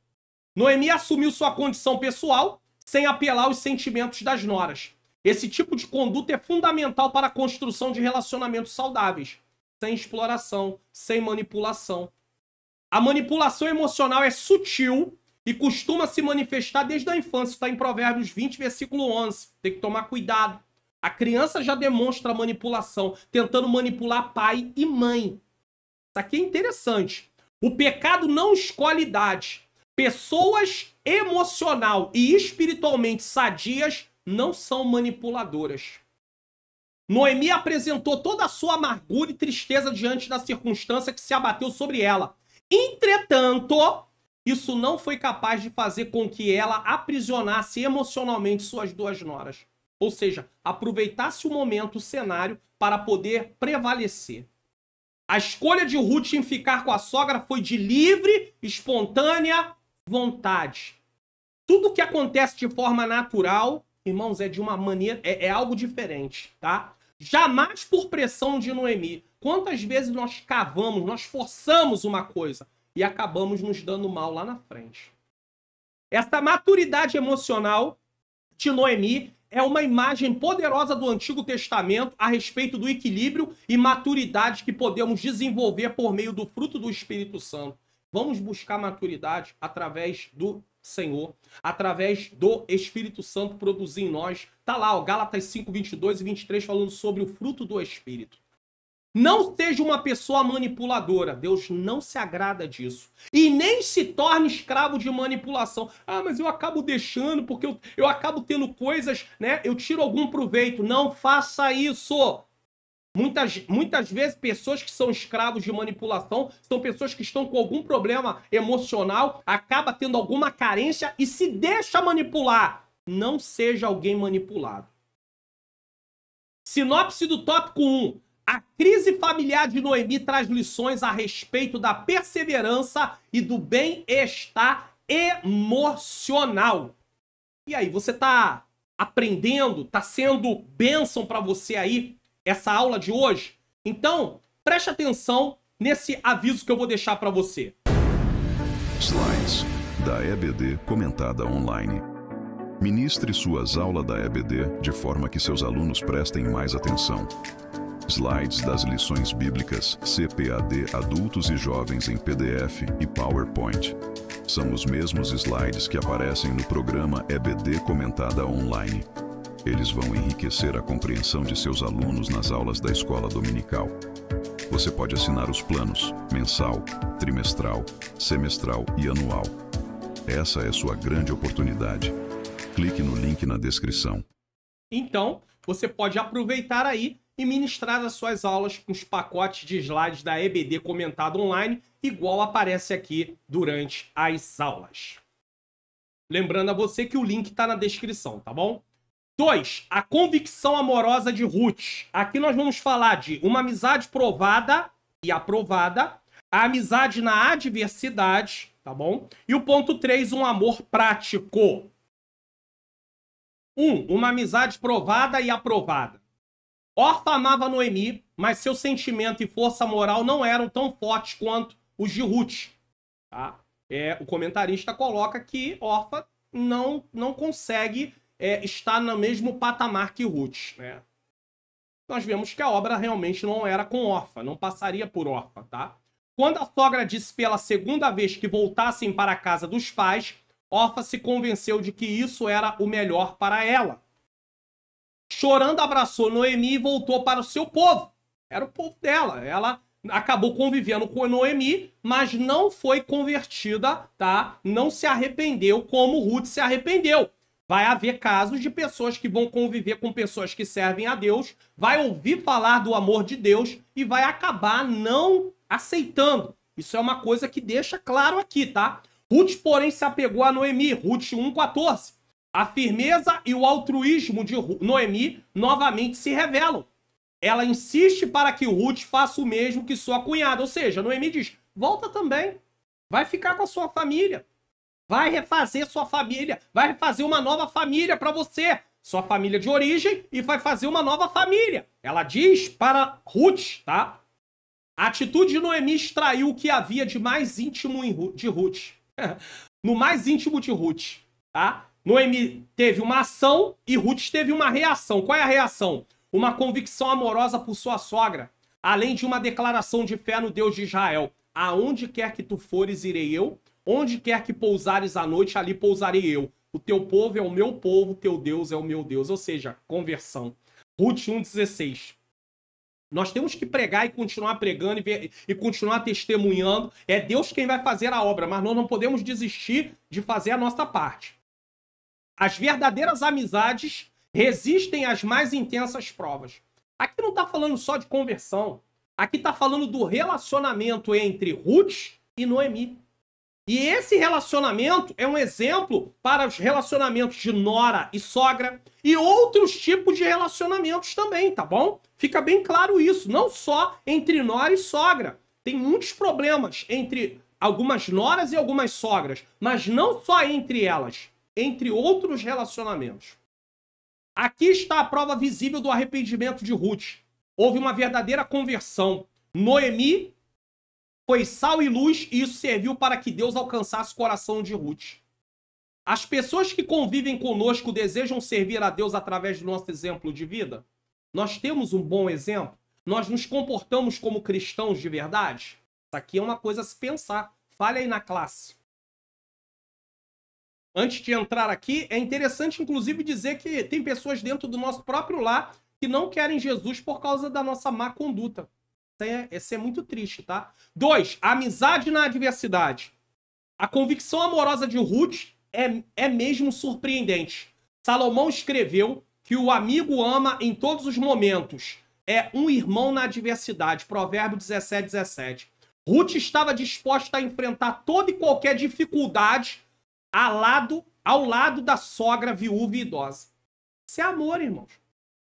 Noemi assumiu sua condição pessoal sem apelar aos sentimentos das noras. Esse tipo de conduta é fundamental para a construção de relacionamentos saudáveis, sem exploração, sem manipulação. A manipulação emocional é sutil e costuma se manifestar desde a infância. Está em Provérbios 20, versículo 11. Tem que tomar cuidado. A criança já demonstra manipulação, tentando manipular pai e mãe. Isso aqui é interessante. O pecado não escolhe idade. Pessoas emocional e espiritualmente sadias não são manipuladoras. Noemi apresentou toda a sua amargura e tristeza diante da circunstância que se abateu sobre ela. Entretanto, isso não foi capaz de fazer com que ela aprisionasse emocionalmente suas duas noras. Ou seja, aproveitasse o momento, o cenário, para poder prevalecer. A escolha de Ruth em ficar com a sogra foi de livre, espontânea vontade. Tudo que acontece de forma natural, irmãos, é de uma maneira, é algo diferente, tá? Jamais por pressão de Noemi. Quantas vezes nós cavamos, nós forçamos uma coisa e acabamos nos dando mal lá na frente. Essa maturidade emocional de Noemi é uma imagem poderosa do Antigo Testamento a respeito do equilíbrio e maturidade que podemos desenvolver por meio do fruto do Espírito Santo. Vamos buscar maturidade através do Senhor, através do Espírito Santo produzir em nós. Tá lá, ó, Gálatas 5, 22 e 23 falando sobre o fruto do Espírito. Não seja uma pessoa manipuladora. Deus não se agrada disso. E nem se torne escravo de manipulação. Ah, mas eu acabo deixando porque eu acabo tendo coisas, né? Eu tiro algum proveito. Não faça isso. Muitas vezes, pessoas que são escravos de manipulação são pessoas que estão com algum problema emocional, acaba tendo alguma carência e se deixa manipular. Não seja alguém manipulado. Sinopse do tópico 1. A crise familiar de Noemi traz lições a respeito da perseverança e do bem-estar emocional. E aí, você tá aprendendo? Tá sendo bênção para você aí essa aula de hoje? Então, preste atenção nesse aviso que eu vou deixar para você. Slides da EBD comentada online. Ministre suas aulas da EBD de forma que seus alunos prestem mais atenção. Slides das lições bíblicas CPAD adultos e jovens em PDF e PowerPoint. São os mesmos slides que aparecem no programa EBD Comentada Online. Eles vão enriquecer a compreensão de seus alunos nas aulas da escola dominical. Você pode assinar os planos mensal, trimestral, semestral e anual. Essa é sua grande oportunidade. Clique no link na descrição. Então, você pode aproveitar aí e ministrar as suas aulas com os pacotes de slides da EBD Comentado Online, igual aparece aqui durante as aulas. Lembrando a você que o link está na descrição, tá bom? 2. A convicção amorosa de Ruth. Aqui nós vamos falar de uma amizade provada e aprovada, a amizade na adversidade, tá bom? E o ponto 3, um amor prático. 1. Uma amizade provada e aprovada. Orfa amava Noemi, mas seu sentimento e força moral não eram tão fortes quanto os de Ruth. Tá? O comentarista coloca que Orfa não consegue estar no mesmo patamar que Ruth. Né? Nós vemos que a obra realmente não era com Orfa, não passaria por Orfa. Tá? Quando a sogra disse pela segunda vez que voltassem para a casa dos pais, Orfa se convenceu de que isso era o melhor para ela. Chorando, abraçou Noemi e voltou para o seu povo. Era o povo dela. Ela acabou convivendo com Noemi, mas não foi convertida, tá? Não se arrependeu como Ruth se arrependeu. Vai haver casos de pessoas que vão conviver com pessoas que servem a Deus, vai ouvir falar do amor de Deus e vai acabar não aceitando. Isso é uma coisa que deixa claro aqui, tá? Ruth, porém, se apegou a Noemi. Ruth 1,14. A firmeza e o altruísmo de Noemi novamente se revelam. Ela insiste para que Ruth faça o mesmo que sua cunhada. Ou seja, Noemi diz, volta também. Vai ficar com a sua família. Vai refazer sua família. Vai refazer uma nova família para você. Sua família de origem e vai fazer uma nova família. Ela diz para Ruth, tá? A atitude de Noemi extraiu o que havia de mais íntimo de Ruth. No mais íntimo de Ruth, tá? Noemi teve uma ação e Ruth teve uma reação. Qual é a reação? Uma convicção amorosa por sua sogra, além de uma declaração de fé no Deus de Israel. Aonde quer que tu fores, irei eu. Onde quer que pousares à noite, ali pousarei eu. O teu povo é o meu povo, teu Deus é o meu Deus. Ou seja, conversão. Ruth 1,16. Nós temos que pregar e continuar pregando e continuar testemunhando. É Deus quem vai fazer a obra, mas nós não podemos desistir de fazer a nossa parte. As verdadeiras amizades resistem às mais intensas provas. Aqui não está falando só de conversão. Aqui está falando do relacionamento entre Ruth e Noemi. E esse relacionamento é um exemplo para os relacionamentos de nora e sogra e outros tipos de relacionamentos também, tá bom? Fica bem claro isso, não só entre nora e sogra. Tem muitos problemas entre algumas noras e algumas sogras, mas não só entre elas, entre outros relacionamentos. Aqui está a prova visível do arrependimento de Ruth. Houve uma verdadeira conversão. Noemi foi sal e luz e isso serviu para que Deus alcançasse o coração de Ruth. As pessoas que convivem conosco desejam servir a Deus através do nosso exemplo de vida? Nós temos um bom exemplo? Nós nos comportamos como cristãos de verdade? Isso aqui é uma coisa a se pensar. Fale aí na classe. Antes de entrar aqui, é interessante inclusive dizer que tem pessoas dentro do nosso próprio lar que não querem Jesus por causa da nossa má conduta. Esse é muito triste, tá? 2. Amizade na adversidade. A convicção amorosa de Ruth é mesmo surpreendente. Salomão escreveu que o amigo ama em todos os momentos. É um irmão na adversidade. Provérbios 17:17. Ruth estava disposta a enfrentar toda e qualquer dificuldade ao lado da sogra viúva e idosa. Isso é amor, irmãos.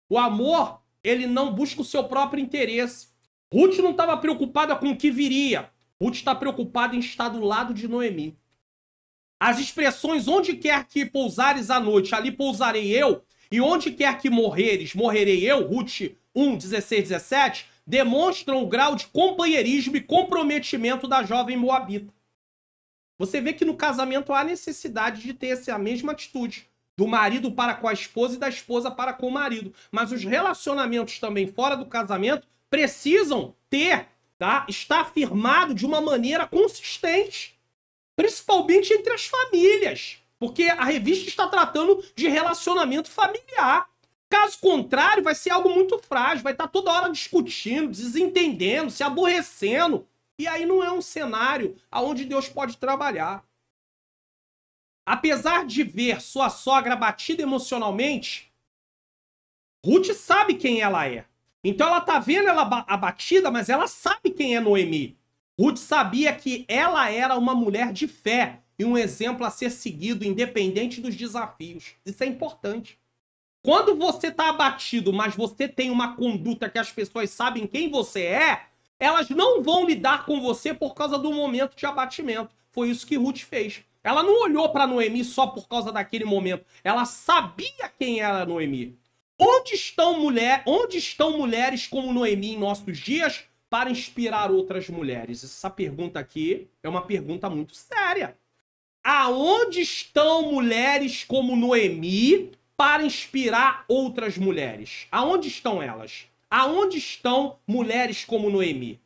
O amor, ele não busca o seu próprio interesse. Ruth não estava preocupada com o que viria. Ruth está preocupada em estar do lado de Noemi. As expressões onde quer que pousares à noite, ali pousarei eu, e onde quer que morreres, morrerei eu, Ruth 1:16-17, demonstram o grau de companheirismo e comprometimento da jovem moabita. Você vê que no casamento há necessidade de ter essa mesma atitude, do marido para com a esposa e da esposa para com o marido. Mas os relacionamentos também fora do casamento precisam estar firmado de uma maneira consistente, principalmente entre as famílias, porque a revista está tratando de relacionamento familiar. Caso contrário, vai ser algo muito frágil, vai estar toda hora discutindo, desentendendo, se aborrecendo, e aí não é um cenário onde Deus pode trabalhar. Apesar de ver sua sogra abatida emocionalmente, Ruth sabe quem ela é. Então ela tá vendo ela abatida, mas ela sabe quem é Noemi. Ruth sabia que ela era uma mulher de fé e um exemplo a ser seguido, independente dos desafios. Isso é importante. Quando você tá abatido, mas você tem uma conduta que as pessoas sabem quem você é, elas não vão lidar com você por causa do momento de abatimento. Foi isso que Ruth fez. Ela não olhou para Noemi só por causa daquele momento. Ela sabia quem era Noemi. Onde estão mulheres como Noemi em nossos dias para inspirar outras mulheres? Essa pergunta aqui é uma pergunta muito séria. Aonde estão mulheres como Noemi para inspirar outras mulheres? Aonde estão elas? Aonde estão mulheres como Noemi?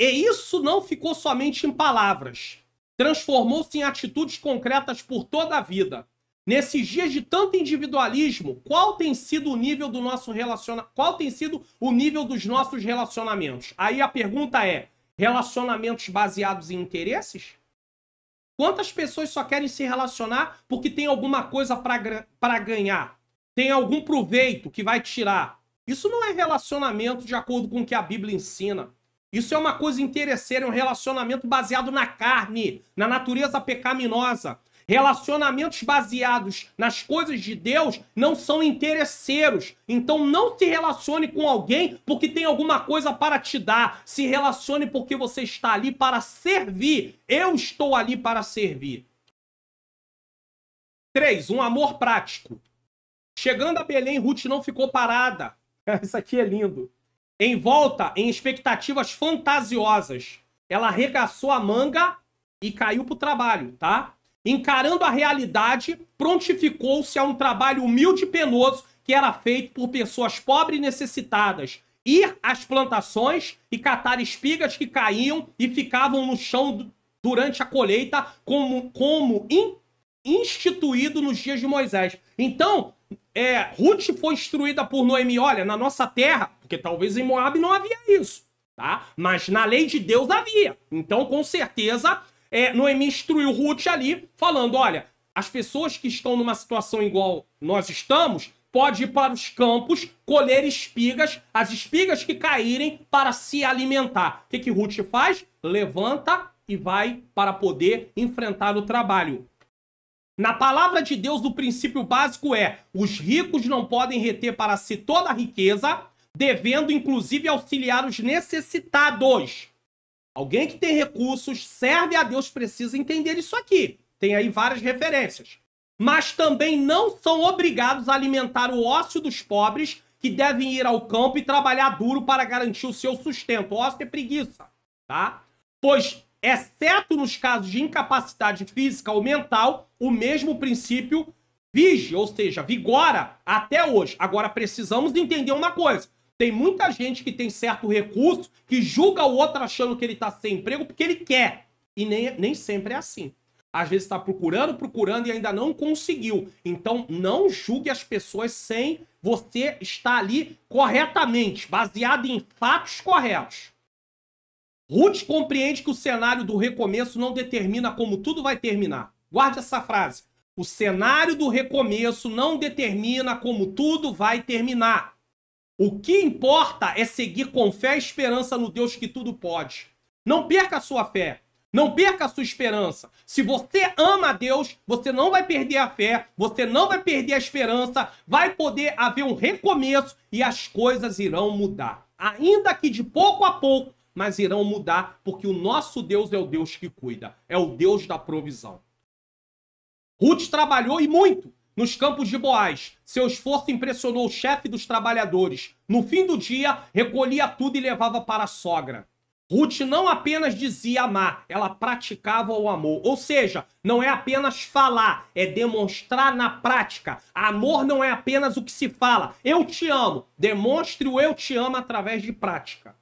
E isso não ficou somente em palavras. Transformou-se em atitudes concretas por toda a vida. Nesses dias de tanto individualismo, qual tem sido o nível do nosso Qual tem sido o nível dos nossos relacionamentos? Aí a pergunta é: relacionamentos baseados em interesses? Quantas pessoas só querem se relacionar porque tem alguma coisa para ganhar? Tem algum proveito que vai tirar? Isso não é relacionamento de acordo com o que a Bíblia ensina. Isso é uma coisa interesseira, é um relacionamento baseado na carne, na natureza pecaminosa. Relacionamentos baseados nas coisas de Deus não são interesseiros. Então não se relacione com alguém porque tem alguma coisa para te dar. Se relacione porque você está ali para servir. Eu estou ali para servir. 3. Um amor prático. Chegando a Belém, Ruth não ficou parada. Isso aqui é lindo. Envolta em expectativas fantasiosas. Ela arregaçou a manga e caiu para o trabalho, tá? Encarando a realidade, prontificou-se a um trabalho humilde e penoso que era feito por pessoas pobres e necessitadas. Ir às plantações e catar espigas que caíam e ficavam no chão durante a colheita, como instituído nos dias de Moisés. Então, Ruth foi instruída por Noemi: olha, na nossa terra, porque talvez em Moab não havia isso, tá? Mas na lei de Deus havia. Então, com certeza, Noemi instruiu Ruth ali, falando: olha, as pessoas que estão numa situação igual nós estamos, pode ir para os campos, colher espigas, as espigas que caírem para se alimentar. O que Ruth faz? Levanta e vai para poder enfrentar o trabalho. Na palavra de Deus, o princípio básico é: os ricos não podem reter para si toda a riqueza, devendo inclusive auxiliar os necessitados. Alguém que tem recursos, serve a Deus, precisa entender isso aqui. Tem aí várias referências. Mas também não são obrigados a alimentar o ócio dos pobres, que devem ir ao campo e trabalhar duro para garantir o seu sustento. Ócio é preguiça, tá? Pois, exceto nos casos de incapacidade física ou mental, o mesmo princípio vige, ou seja, vigora até hoje. Agora, precisamos entender uma coisa. Tem muita gente que tem certo recurso, que julga o outro achando que ele está sem emprego porque ele quer. E nem sempre é assim. Às vezes está procurando e ainda não conseguiu. Então, não julgue as pessoas sem você estar ali corretamente, baseado em fatos corretos. Ruth compreende que o cenário do recomeço não determina como tudo vai terminar. Guarde essa frase. O cenário do recomeço não determina como tudo vai terminar. O que importa é seguir com fé e esperança no Deus que tudo pode. Não perca a sua fé. Não perca a sua esperança. Se você ama a Deus, você não vai perder a fé, você não vai perder a esperança, vai poder haver um recomeço e as coisas irão mudar. Ainda que de pouco a pouco, mas irão mudar, porque o nosso Deus é o Deus que cuida, é o Deus da provisão. Ruth trabalhou e muito nos campos de Boaz. Seu esforço impressionou o chefe dos trabalhadores. No fim do dia, recolhia tudo e levava para a sogra. Ruth não apenas dizia amar, ela praticava o amor. Ou seja, não é apenas falar, é demonstrar na prática. Amor não é apenas o que se fala. Eu te amo. Demonstre o eu te amo através de prática.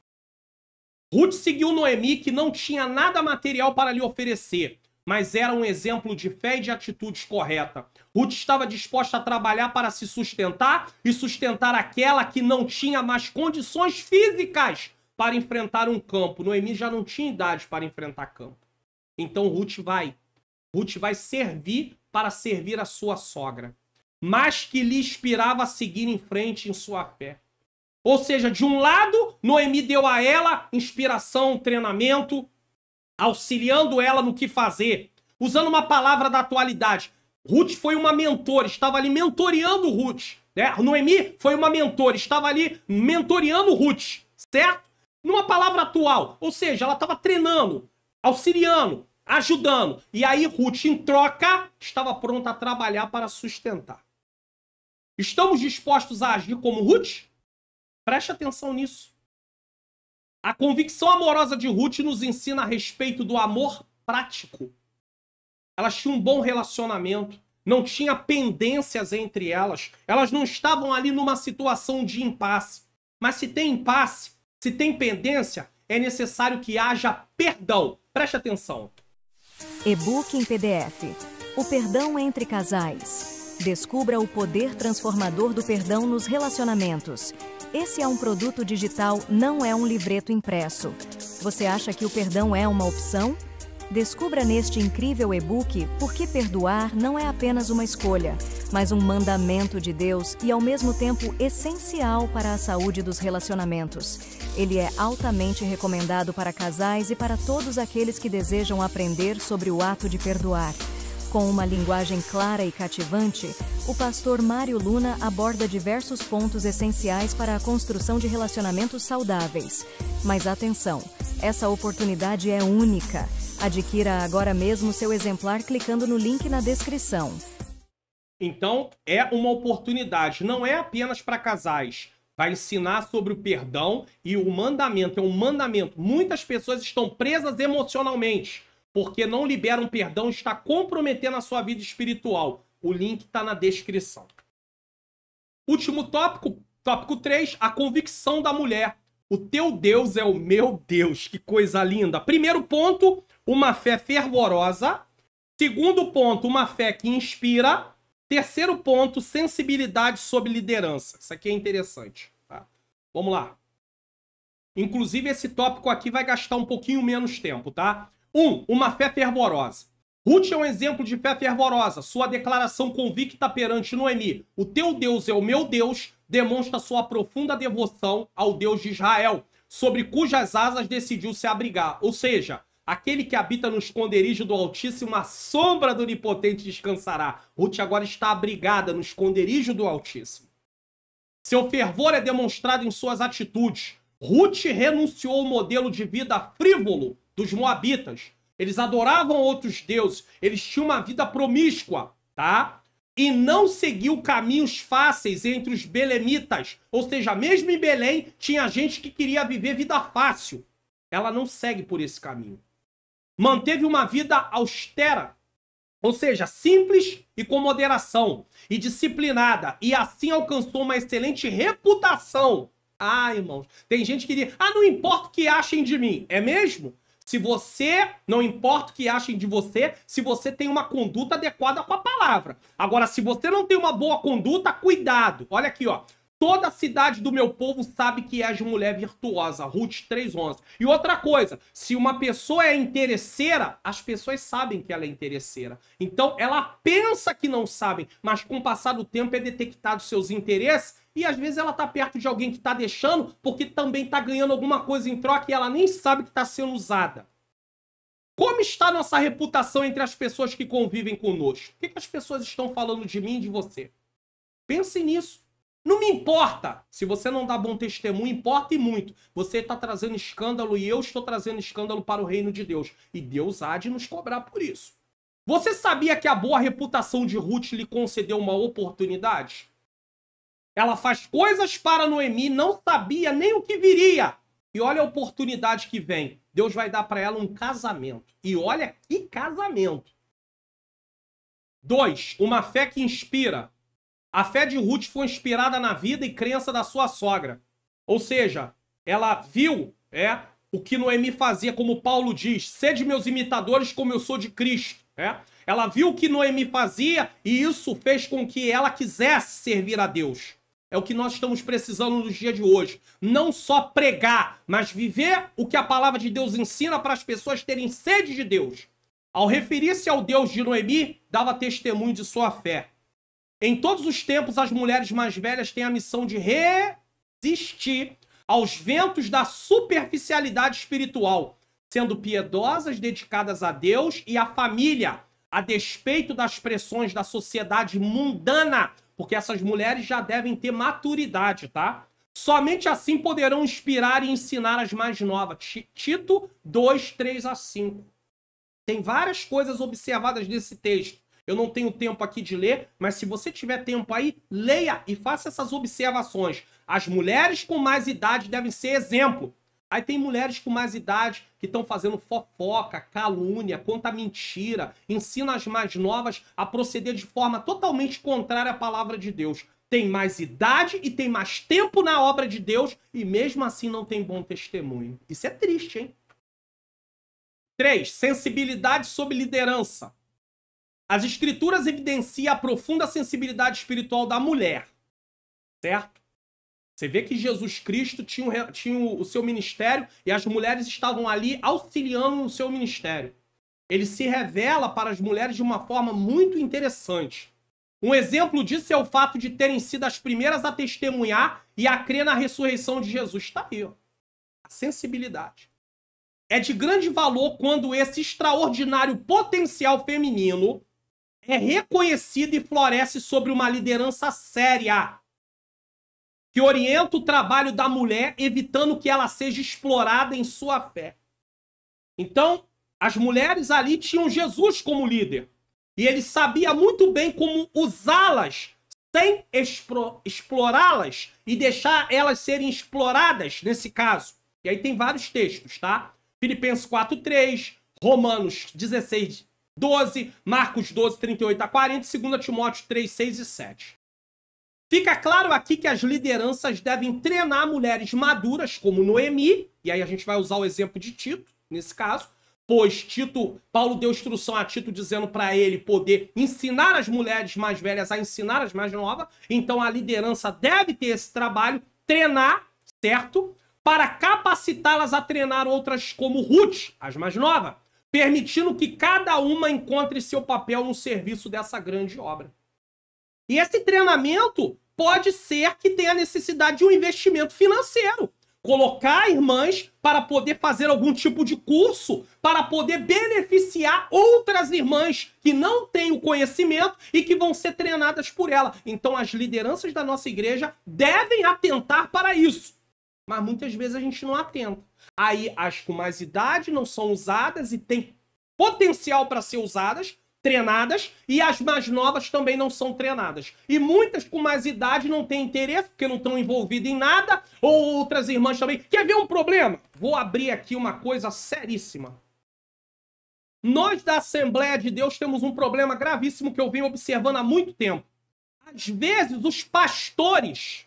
Ruth seguiu Noemi, que não tinha nada material para lhe oferecer, mas era um exemplo de fé e de atitudes correta. Ruth estava disposta a trabalhar para se sustentar e sustentar aquela que não tinha mais condições físicas para enfrentar um campo. Noemi já não tinha idade para enfrentar campo. Então Ruth vai servir para servir a sua sogra, mas que lhe inspirava a seguir em frente em sua fé. Ou seja, de um lado, Noemi deu a ela inspiração, treinamento, auxiliando ela no que fazer, usando uma palavra da atualidade. Ruth foi uma mentora, estava ali mentoreando Ruth. Né? Noemi foi uma mentora, estava ali mentoreando Ruth, certo? Numa palavra atual, ou seja, ela estava treinando, auxiliando, ajudando. E aí Ruth, em troca, estava pronta a trabalhar para sustentar. Estamos dispostos a agir como Ruth? Preste atenção nisso. A convicção amorosa de Ruth nos ensina a respeito do amor prático. Elas tinham um bom relacionamento, não tinha pendências entre elas, elas não estavam ali numa situação de impasse. Mas se tem impasse, se tem pendência, é necessário que haja perdão. Preste atenção. E-book em PDF. O perdão entre casais. Descubra o poder transformador do perdão nos relacionamentos. Esse é um produto digital, não é um livreto impresso. Você acha que o perdão é uma opção? Descubra neste incrível e-book por que perdoar não é apenas uma escolha, mas um mandamento de Deus e, ao mesmo tempo, essencial para a saúde dos relacionamentos. Ele é altamente recomendado para casais e para todos aqueles que desejam aprender sobre o ato de perdoar. Com uma linguagem clara e cativante, o pastor Mário Luna aborda diversos pontos essenciais para a construção de relacionamentos saudáveis. Mas atenção, essa oportunidade é única. Adquira agora mesmo seu exemplar clicando no link na descrição. Então, é uma oportunidade, não é apenas para casais. Vai ensinar sobre o perdão e o mandamento, é um mandamento. Muitas pessoas estão presas emocionalmente, porque não liberam perdão, está comprometendo a sua vida espiritual. O link está na descrição. Último tópico, tópico 3, a convicção da mulher. O teu Deus é o meu Deus. Que coisa linda. Primeiro ponto, uma fé fervorosa. Segundo ponto, uma fé que inspira. Terceiro ponto, sensibilidade sobre liderança. Isso aqui é interessante. Tá? Vamos lá. Inclusive, esse tópico aqui vai gastar um pouquinho menos tempo, tá? Uma fé fervorosa. Ruth é um exemplo de fé fervorosa. Sua declaração convicta perante Noemi, o teu Deus é o meu Deus, demonstra sua profunda devoção ao Deus de Israel, sobre cujas asas decidiu se abrigar. Ou seja, Aquele que habita no esconderijo do Altíssimo, a sombra do Onipotente descansará. Ruth agora está abrigada no esconderijo do Altíssimo. Seu fervor é demonstrado em suas atitudes. Ruth renunciou ao modelo de vida frívolo dos moabitas. Eles adoravam outros deuses, eles tinham uma vida promíscua, tá? E não seguiu caminhos fáceis entre os belemitas. Ou seja, mesmo em Belém, tinha gente que queria viver vida fácil. Ela não segue por esse caminho. Manteve uma vida austera, ou seja, simples e com moderação, e disciplinada, e assim alcançou uma excelente reputação. Ah, irmãos, tem gente que diz, não importa o que achem de mim. É mesmo? Se você, não importa o que achem de você, se você tem uma conduta adequada com a palavra. Agora, se você não tem uma boa conduta, cuidado. Olha aqui, ó. Toda a cidade do meu povo sabe que és mulher virtuosa. Ruth 3:11. E outra coisa, se uma pessoa é interesseira, as pessoas sabem que ela é interesseira. Então, ela pensa que não sabem, mas com o passar do tempo é detectado seus interesses e às vezes ela tá perto de alguém que tá deixando porque também tá ganhando alguma coisa em troca e ela nem sabe que tá sendo usada. Como está a nossa reputação entre as pessoas que convivem conosco? O que as pessoas estão falando de mim e de você? Pense nisso. Não me importa se você não dá bom testemunho, importa e muito. Você está trazendo escândalo e eu estou trazendo escândalo para o reino de Deus. E Deus há de nos cobrar por isso. Você sabia que a boa reputação de Ruth lhe concedeu uma oportunidade? Ela faz coisas para Noemi, não sabia nem o que viria. E olha a oportunidade que vem. Deus vai dar para ela um casamento. E olha que casamento. 2. Uma fé que inspira. A fé de Ruth foi inspirada na vida e crença da sua sogra. Ou seja, ela viu o que Noemi fazia, como Paulo diz, sede meus imitadores como eu sou de Cristo. Ela viu o que Noemi fazia e isso fez com que ela quisesse servir a Deus. É o que nós estamos precisando nos dias de hoje. Não só pregar, mas viver o que a palavra de Deus ensina para as pessoas terem sede de Deus. Ao referir-se ao Deus de Noemi, dava testemunho de sua fé. Em todos os tempos, as mulheres mais velhas têm a missão de resistir aos ventos da superficialidade espiritual, sendo piedosas, dedicadas a Deus e à família, a despeito das pressões da sociedade mundana, porque essas mulheres já devem ter maturidade, tá? Somente assim poderão inspirar e ensinar as mais novas. Tito 2, 3-5. Tem várias coisas observadas nesse texto. Eu não tenho tempo aqui de ler, mas se você tiver tempo aí, leia e faça essas observações. As mulheres com mais idade devem ser exemplo. Aí tem mulheres com mais idade que estão fazendo fofoca, calúnia, conta mentira, ensina as mais novas a proceder de forma totalmente contrária à palavra de Deus. Tem mais idade e tem mais tempo na obra de Deus e mesmo assim não tem bom testemunho. Isso é triste, hein? 3. Sensibilidade sob liderança. As escrituras evidenciam a profunda sensibilidade espiritual da mulher, certo? Você vê que Jesus Cristo tinha o seu ministério e as mulheres estavam ali auxiliando no seu ministério. Ele se revela para as mulheres de uma forma muito interessante. Um exemplo disso é o fato de terem sido as primeiras a testemunhar e a crer na ressurreição de Jesus. Está aí, ó. A sensibilidade. É de grande valor quando esse extraordinário potencial feminino é reconhecido e floresce sobre uma liderança séria, que orienta o trabalho da mulher, evitando que ela seja explorada em sua fé. Então, as mulheres ali tinham Jesus como líder. E ele sabia muito bem como usá-las sem explorá-las e deixar elas serem exploradas nesse caso. E aí tem vários textos, tá? Filipenses 4:3, Romanos 16:12, Marcos 12:38-40, 2 Timóteo 3:6 e 7. Fica claro aqui que as lideranças devem treinar mulheres maduras como Noemi, e aí a gente vai usar o exemplo de Tito, nesse caso, pois Paulo deu instrução a Tito dizendo para ele poder ensinar as mulheres mais velhas a ensinar as mais novas, então a liderança deve ter esse trabalho, treinar, certo? Para capacitá-las a treinar outras como Ruth, as mais novas, permitindo que cada uma encontre seu papel no serviço dessa grande obra. E esse treinamento pode ser que tenha necessidade de um investimento financeiro, colocar irmãs para poder fazer algum tipo de curso, para poder beneficiar outras irmãs que não têm o conhecimento e que vão ser treinadas por ela. Então as lideranças da nossa igreja devem atentar para isso. Mas muitas vezes a gente não atenta. Aí as com mais idade não são usadas e têm potencial para ser usadas, treinadas, e as mais novas também não são treinadas. E muitas com mais idade não têm interesse, porque não estão envolvidas em nada, ou outras irmãs também. Quer ver um problema? Vou abrir aqui uma coisa seríssima. Nós da Assembleia de Deus temos um problema gravíssimo que eu venho observando há muito tempo. Às vezes os pastores,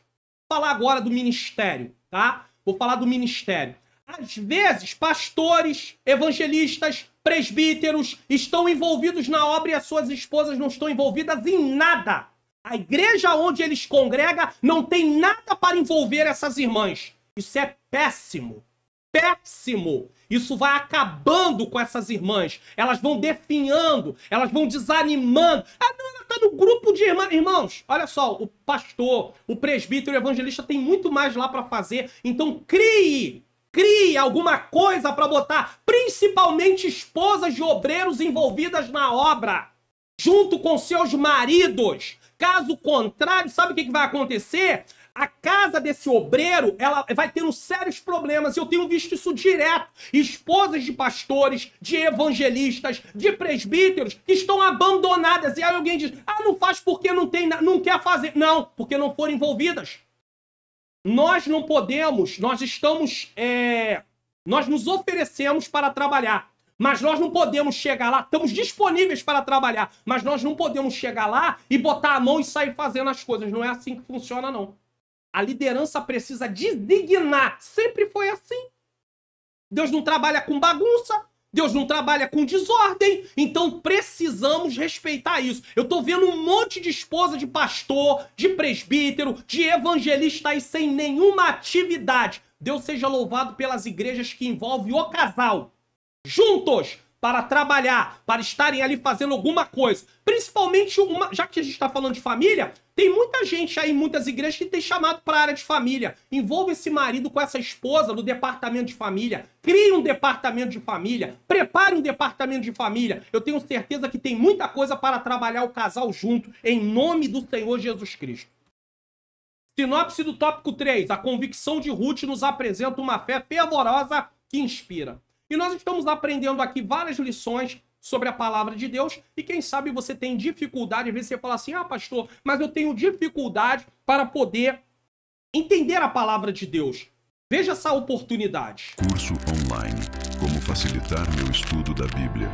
vou falar agora do ministério, tá? Vou falar do ministério. Às vezes, pastores, evangelistas, presbíteros estão envolvidos na obra e as suas esposas não estão envolvidas em nada. A igreja onde eles congregam não tem nada para envolver essas irmãs. Isso é péssimo. Péssimo. Isso vai acabando com essas irmãs. Elas vão definhando, elas vão desanimando. Ah, não, ela está no grupo de irmãs. Irmãos, olha só, o pastor, o presbítero, o evangelista tem muito mais lá para fazer. Então crie alguma coisa para botar, principalmente esposas de obreiros envolvidas na obra, junto com seus maridos. Caso contrário, sabe o que vai acontecer? A casa desse obreiro, ela vai tendo sérios problemas. Eu tenho visto isso direto. Esposas de pastores, de evangelistas, de presbíteros que estão abandonadas. E aí alguém diz, ah, não faz porque não quer fazer. Não, porque não foram envolvidas. Nós não podemos, nós nos oferecemos para trabalhar, mas nós não podemos chegar lá, estamos disponíveis para trabalhar, mas nós não podemos chegar lá e botar a mão e sair fazendo as coisas. Não é assim que funciona, não. A liderança precisa designar. Sempre foi assim. Deus não trabalha com bagunça. Deus não trabalha com desordem, então precisamos respeitar isso. Eu estou vendo um monte de esposa de pastor, de presbítero, de evangelista aí sem nenhuma atividade. Deus seja louvado pelas igrejas que envolvem o casal, juntos, para trabalhar, para estarem ali fazendo alguma coisa. Principalmente, já que a gente está falando de família, tem muita gente aí, muitas igrejas que tem chamado para a área de família. Envolve esse marido com essa esposa no departamento de família. Crie um departamento de família. Prepare um departamento de família. Eu tenho certeza que tem muita coisa para trabalhar o casal junto, em nome do Senhor Jesus Cristo. Sinopse do tópico 3. A convicção de Ruth nos apresenta uma fé fervorosa que inspira. E nós estamos aprendendo aqui várias lições sobre a palavra de Deus, e quem sabe você tem dificuldade, às vezes você fala assim, ah, pastor, mas eu tenho dificuldade para poder entender a palavra de Deus. Veja essa oportunidade. Curso online, como facilitar meu estudo da Bíblia.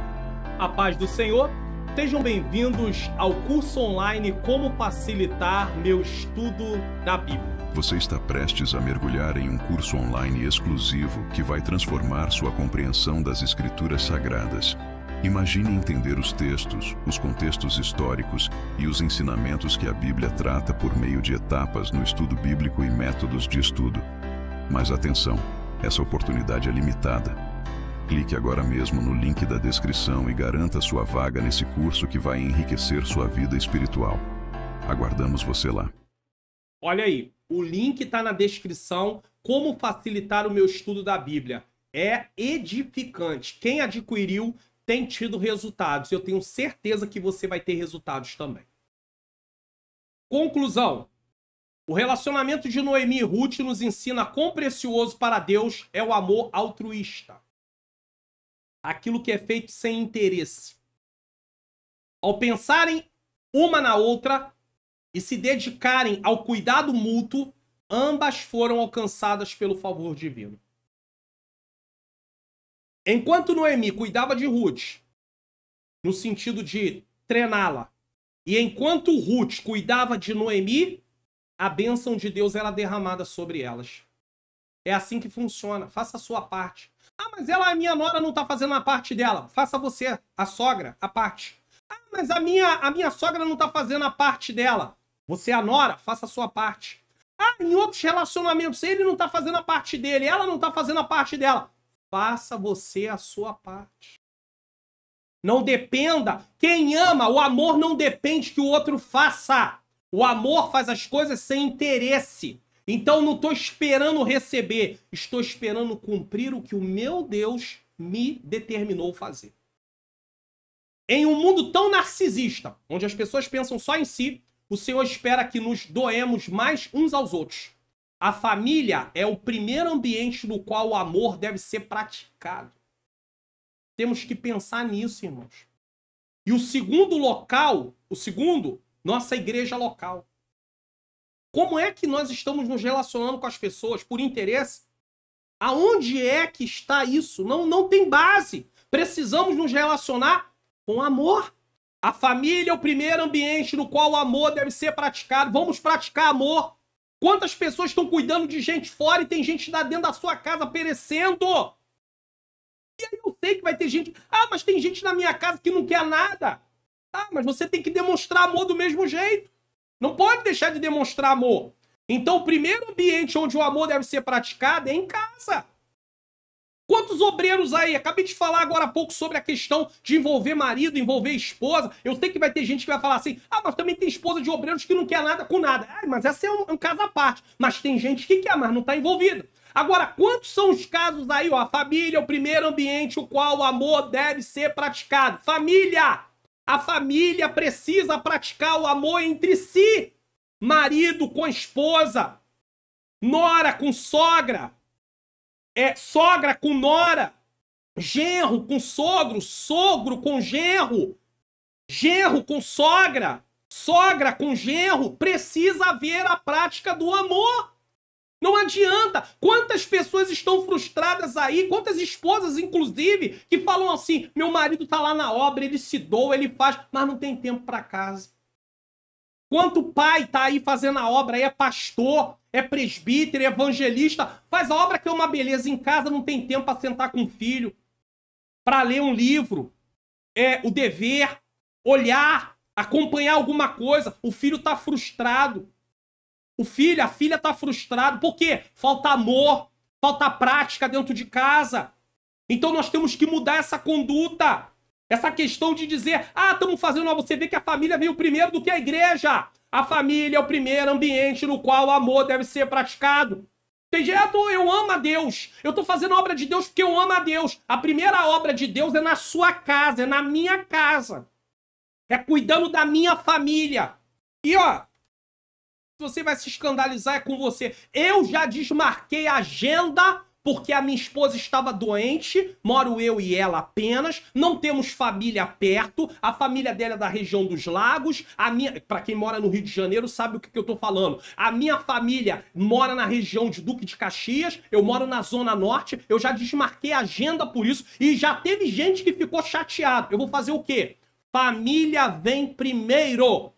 A paz do Senhor, sejam bem-vindos ao curso online Como Facilitar Meu Estudo da Bíblia. Você está prestes a mergulhar em um curso online exclusivo que vai transformar sua compreensão das Escrituras Sagradas. Imagine entender os textos, os contextos históricos e os ensinamentos que a Bíblia trata por meio de etapas no estudo bíblico e métodos de estudo. Mas atenção, essa oportunidade é limitada. Clique agora mesmo no link da descrição e garanta sua vaga nesse curso que vai enriquecer sua vida espiritual. Aguardamos você lá. Olha aí, o link está na descrição. Como facilitar o meu estudo da Bíblia. É edificante. Quem adquiriu tem tido resultados. Eu tenho certeza que você vai ter resultados também. Conclusão. O relacionamento de Noemi e Ruth nos ensina quão precioso para Deus é o amor altruísta. Aquilo que é feito sem interesse. Ao pensarem uma na outra e se dedicarem ao cuidado mútuo, ambas foram alcançadas pelo favor divino. Enquanto Noemi cuidava de Ruth, no sentido de treiná-la, e enquanto Ruth cuidava de Noemi, a bênção de Deus era derramada sobre elas. É assim que funciona. Faça a sua parte. Ah, mas a minha nora não está fazendo a parte dela. Faça você, a sogra, a parte. Ah, mas a minha sogra não está fazendo a parte dela. Você, a nora, faça a sua parte. Ah, em outros relacionamentos, ele não está fazendo a parte dele, ela não está fazendo a parte dela. Faça você a sua parte. Não dependa. Quem ama, o amor não depende que o outro faça. O amor faz as coisas sem interesse. Então não estou esperando receber, estou esperando cumprir o que o meu Deus me determinou fazer. Em um mundo tão narcisista, onde as pessoas pensam só em si, o Senhor espera que nos doemos mais uns aos outros. A família é o primeiro ambiente no qual o amor deve ser praticado. Temos que pensar nisso, irmãos. E o segundo local, nossa igreja local. Como é que nós estamos nos relacionando com as pessoas? Por interesse? Aonde é que está isso? Não tem base. Precisamos nos relacionar com amor. A família é o primeiro ambiente no qual o amor deve ser praticado. Vamos praticar amor. Quantas pessoas estão cuidando de gente fora e tem gente lá dentro da sua casa perecendo? E aí eu sei que vai ter gente... Ah, mas tem gente na minha casa que não quer nada. Ah, mas você tem que demonstrar amor do mesmo jeito. Não pode deixar de demonstrar amor. Então o primeiro ambiente onde o amor deve ser praticado é em casa. Quantos obreiros aí? Acabei de falar agora há pouco sobre a questão de envolver marido, envolver esposa. Eu sei que vai ter gente que vai falar assim, ah, mas também tem esposa de obreiros que não quer nada com nada. Ah, mas esse é um caso à parte. Mas tem gente que quer, mas não está envolvida. Agora, quantos são os casos aí? Ó, a família é o primeiro ambiente o qual o amor deve ser praticado. Família! A família precisa praticar o amor entre si. Marido com esposa. Nora com sogra. Sogra com nora, genro com sogro, sogro com genro, genro com sogra, sogra com genro. Precisa haver a prática do amor. Não adianta. Quantas pessoas estão frustradas aí, quantas esposas, inclusive, que falam assim, meu marido tá lá na obra, ele se doa, ele faz, mas não tem tempo para casa. Quanto pai tá aí fazendo a obra, é pastor, é presbítero, é evangelista, faz a obra que é uma beleza em casa, não tem tempo para sentar com o filho, para ler um livro, o dever, olhar, acompanhar alguma coisa. O filho tá frustrado. A filha tá frustrada. Por quê? Falta amor, falta prática dentro de casa. Então nós temos que mudar essa conduta. Essa questão de dizer, ah, estamos fazendo, você vê que a família veio primeiro do que a igreja. A família é o primeiro ambiente no qual o amor deve ser praticado. Tem jeito, eu amo a Deus. Eu estou fazendo a obra de Deus porque eu amo a Deus. A primeira obra de Deus é na sua casa, é na minha casa. É cuidando da minha família. E ó, se você vai se escandalizar é com você. Eu já desmarquei a agenda porque a minha esposa estava doente, moro eu e ela apenas, não temos família perto, a família dela é da região dos Lagos, para quem mora no Rio de Janeiro sabe o que eu tô falando, a minha família mora na região de Duque de Caxias, eu moro na Zona Norte, eu já desmarquei a agenda por isso, e já teve gente que ficou chateado. Eu vou fazer o quê? Família vem primeiro.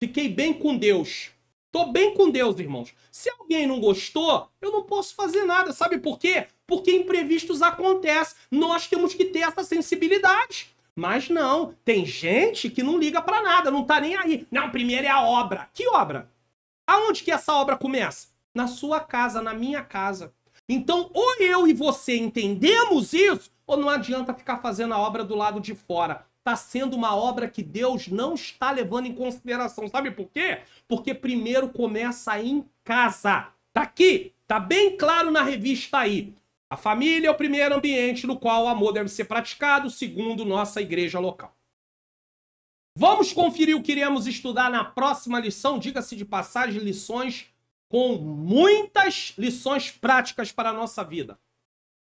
Fiquei bem com Deus. Tô bem com Deus, irmãos. Se alguém não gostou, eu não posso fazer nada. Sabe por quê? Porque imprevistos acontecem. Nós temos que ter essa sensibilidade. Mas não, tem gente que não liga pra nada, não tá nem aí. Não, primeiro é a obra. Que obra? Aonde que essa obra começa? Na sua casa, na minha casa. Então, ou eu e você entendemos isso, ou não adianta ficar fazendo a obra do lado de fora. Está sendo uma obra que Deus não está levando em consideração. Sabe por quê? Porque primeiro começa em casa. Tá aqui, tá bem claro na revista aí. A família é o primeiro ambiente no qual o amor deve ser praticado, segundo nossa igreja local. Vamos conferir o que iremos estudar na próxima lição. Diga-se de passagem, lições com muitas lições práticas para a nossa vida.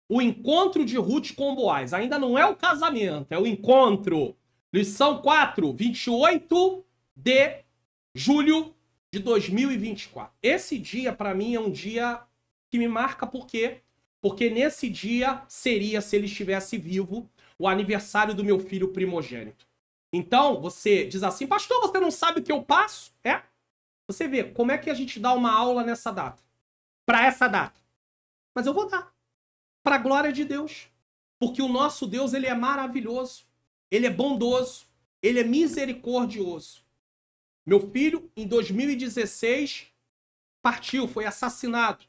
O encontro de Ruth com Boaz. Ainda não é o casamento, é o encontro. Lição 4, 28 de julho de 2024. Esse dia, para mim, é um dia que me marca. Por quê? Porque nesse dia seria, se ele estivesse vivo, o aniversário do meu filho primogênito. Então, você diz assim, pastor, você não sabe o que eu passo? Você vê, como é que a gente dá uma aula nessa data? Para essa data. Mas eu vou dar. Para a glória de Deus. Porque o nosso Deus, ele é maravilhoso. Ele é bondoso. Ele é misericordioso. Meu filho, em 2016, partiu, foi assassinado.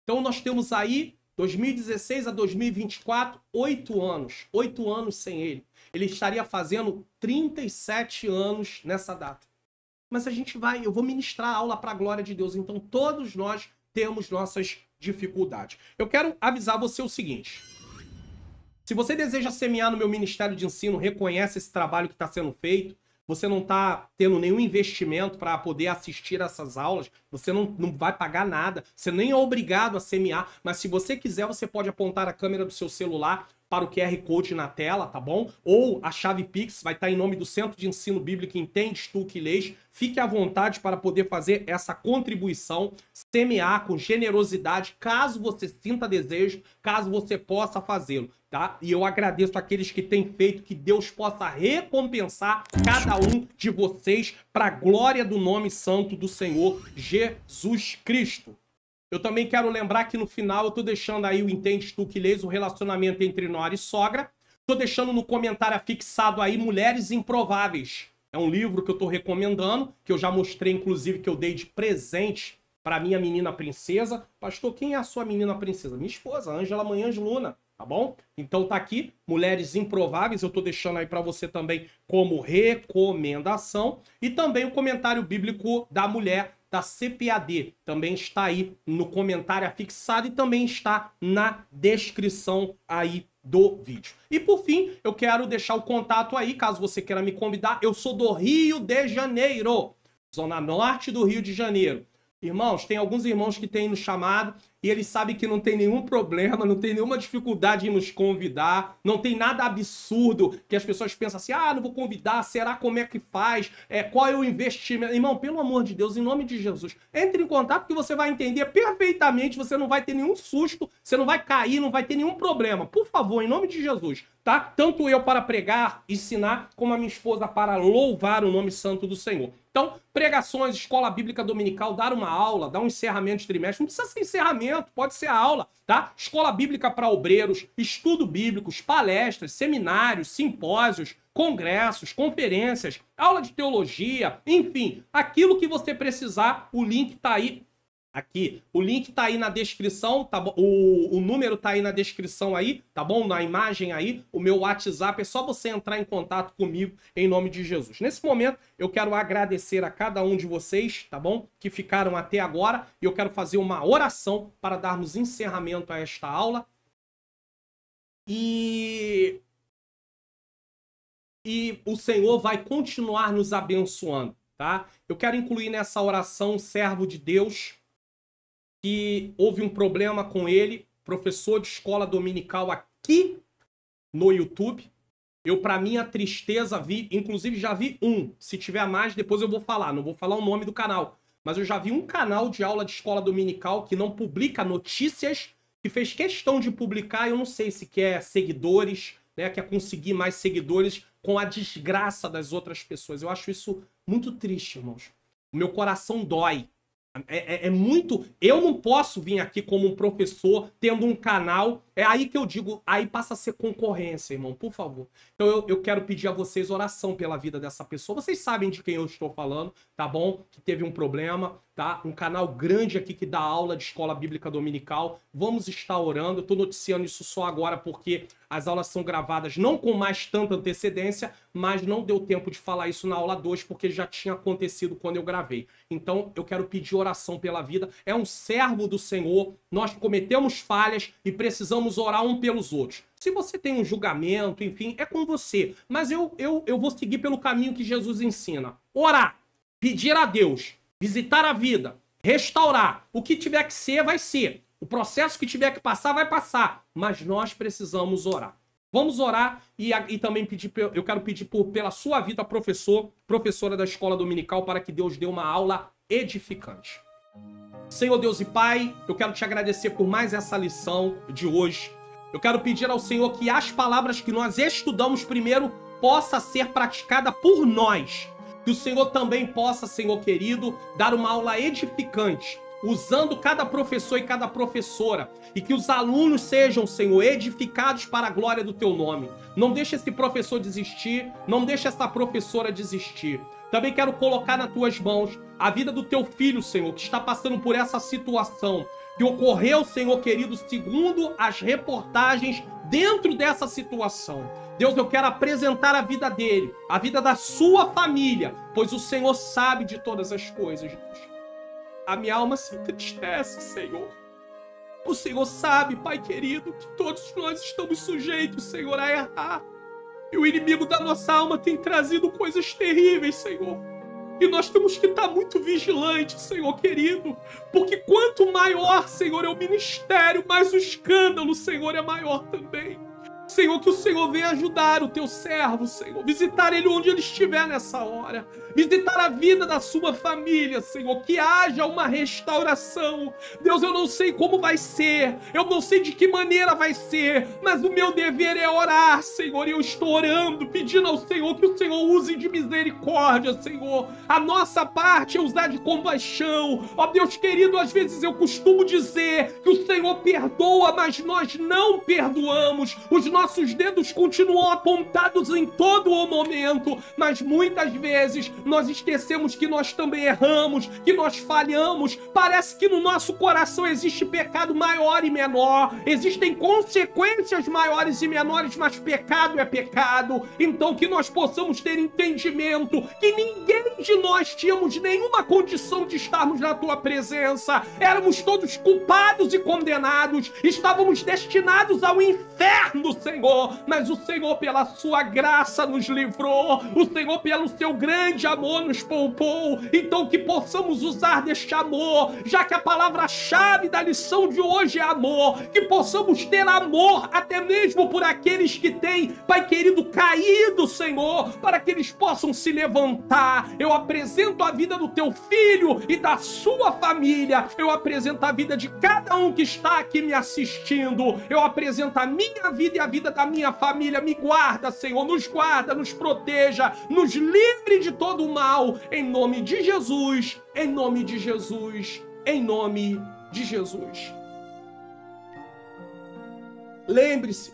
Então nós temos aí, 2016 a 2024, 8 anos. 8 anos sem ele. Ele estaria fazendo 37 anos nessa data. Mas a gente vai, eu vou ministrar a aula para a glória de Deus. Então todos nós temos nossas dificuldades. Eu quero avisar você o seguinte: se você deseja semear no meu Ministério de Ensino, reconhece esse trabalho que está sendo feito, você não está tendo nenhum investimento para poder assistir essas aulas, você não vai pagar nada, você nem é obrigado a semear, mas se você quiser, você pode apontar a câmera do seu celular para o QR Code na tela, tá bom? Ou a chave Pix vai estar em nome do Centro de Ensino Bíblico Entendes Tu que Lês. Fique à vontade para poder fazer essa contribuição, semear com generosidade, caso você sinta desejo, caso você possa fazê-lo, tá? E eu agradeço àqueles que têm feito, que Deus possa recompensar cada um de vocês para a glória do nome santo do Senhor Jesus Cristo. Eu também quero lembrar que no final eu tô deixando aí o Entendes Tu que Lês, o relacionamento entre nora e sogra. Tô deixando no comentário afixado aí Mulheres Improváveis. É um livro que eu tô recomendando, que eu já mostrei, inclusive, que eu dei de presente para minha menina princesa. Pastor, quem é a sua menina princesa? Minha esposa, Ângela Manhãs Luna, tá bom? Então tá aqui, Mulheres Improváveis, eu tô deixando aí para você também como recomendação. E também o comentário bíblico da mulher da CPAD, também está aí no comentário afixado e também está na descrição aí do vídeo. E por fim, eu quero deixar o contato aí, caso você queira me convidar. Eu sou do Rio de Janeiro, zona norte do Rio de Janeiro. Irmãos, tem alguns irmãos que têm nos chamado e eles sabem que não tem nenhum problema, não tem nenhuma dificuldade em nos convidar, não tem nada absurdo que as pessoas pensam assim, ah, não vou convidar, será como é que faz, qual é o investimento? Irmão, pelo amor de Deus, em nome de Jesus, entre em contato que você vai entender perfeitamente, você não vai ter nenhum susto, você não vai cair, não vai ter nenhum problema. Por favor, em nome de Jesus, tá? Tanto eu para pregar, ensinar, como a minha esposa para louvar o nome santo do Senhor. Então, pregações, escola bíblica dominical, dar uma aula, dar um encerramento de trimestre, não precisa ser encerramento, pode ser aula, tá? Escola bíblica para obreiros, estudo bíblicos, palestras, seminários, simpósios, congressos, conferências, aula de teologia, enfim, aquilo que você precisar, o link tá aí. Aqui, o link tá aí na descrição, tá bom? O número tá aí na descrição aí, tá bom? Na imagem aí, o meu WhatsApp, é só você entrar em contato comigo em nome de Jesus. Nesse momento, eu quero agradecer a cada um de vocês, tá bom? Que ficaram até agora, e eu quero fazer uma oração para darmos encerramento a esta aula. E o Senhor vai continuar nos abençoando, tá? Eu quero incluir nessa oração um servo de Deus, que houve um problema com ele, professor de escola dominical aqui no YouTube. Eu, para minha tristeza, vi, inclusive já vi um. Se tiver mais, depois eu vou falar. Não vou falar o nome do canal. Mas eu já vi um canal de aula de escola dominical que não publica notícias, que fez questão de publicar, eu não sei se quer seguidores, né, quer conseguir mais seguidores com a desgraça das outras pessoas. Eu acho isso muito triste, irmãos. O meu coração dói. É muito... Eu não posso vir aqui como um professor tendo um canal. É aí que eu digo, aí passa a ser concorrência, irmão, por favor. Então eu quero pedir a vocês oração pela vida dessa pessoa. Vocês sabem de quem eu estou falando, tá bom? Que teve um problema, tá? Um canal grande aqui que dá aula de escola bíblica dominical. Vamos estar orando. Eu tô noticiando isso só agora porque as aulas são gravadas não com mais tanta antecedência, mas não deu tempo de falar isso na aula 2 porque já tinha acontecido quando eu gravei. Então eu quero pedir oração pela vida. É um servo do Senhor. Nós cometemos falhas e precisamos orar um pelos outros. Se você tem um julgamento, enfim, é com você. Mas eu vou seguir pelo caminho que Jesus ensina. Orar, pedir a Deus, visitar a vida, restaurar. O que tiver que ser, vai ser. O processo que tiver que passar, vai passar. Mas nós precisamos orar. Vamos orar e também pedir, eu quero pedir pela sua vida, professora da escola dominical, para que Deus dê uma aula edificante. Senhor Deus e Pai, eu quero te agradecer por mais essa lição de hoje. Eu quero pedir ao Senhor que as palavras que nós estudamos primeiro possa ser praticada por nós. Que o Senhor também possa, Senhor querido, dar uma aula edificante, usando cada professor e cada professora. E que os alunos sejam, Senhor, edificados para a glória do Teu nome. Não deixe esse professor desistir, não deixe essa professora desistir. Também quero colocar nas Tuas mãos a vida do Teu filho, Senhor, que está passando por essa situação. Que ocorreu, Senhor querido, segundo as reportagens dentro dessa situação. Deus, eu quero apresentar a vida dele, a vida da sua família, pois o Senhor sabe de todas as coisas, Deus. A minha alma se entristece, Senhor. O Senhor sabe, Pai querido, que todos nós estamos sujeitos, Senhor, a errar. E o inimigo da nossa alma tem trazido coisas terríveis, Senhor. E nós temos que estar muito vigilantes, Senhor querido. Porque quanto maior, Senhor, é o ministério, mais o escândalo, Senhor, é maior também. Senhor, que o Senhor venha ajudar o teu servo, Senhor. Visitar ele onde ele estiver nessa hora. Visitar a vida da sua família, Senhor. Que haja uma restauração. Deus, eu não sei como vai ser. Eu não sei de que maneira vai ser. Mas o meu dever é orar, Senhor. E eu estou orando, pedindo ao Senhor que o Senhor use de misericórdia, Senhor. A nossa parte é usar de compaixão. Ó Deus querido, às vezes eu costumo dizer que o Senhor perdoa, mas nós não perdoamos. Os nossos dedos continuam apontados em todo o momento, mas muitas vezes nós esquecemos que nós também erramos, que nós falhamos. Parece que no nosso coração existe pecado maior e menor, existem consequências maiores e menores, mas pecado é pecado. Então que nós possamos ter entendimento que ninguém de nós tínhamos nenhuma condição de estarmos na tua presença. Éramos todos culpados e condenados, estávamos destinados ao inferno, Senhor, mas o Senhor pela sua graça nos livrou, o Senhor pelo seu grande amor nos poupou. Então que possamos usar deste amor, já que a palavra-chave da lição de hoje é amor, que possamos ter amor até mesmo por aqueles que têm, Pai querido, caído, Senhor, para que eles possam se levantar. Eu apresento a vida do teu filho e da sua família, eu apresento a vida de cada um que está aqui me assistindo, eu apresento a minha vida e a vida da minha família. Me guarda, Senhor, nos guarda, nos proteja, nos livre de todo o mal, em nome de Jesus, em nome de Jesus, em nome de Jesus. Lembre-se,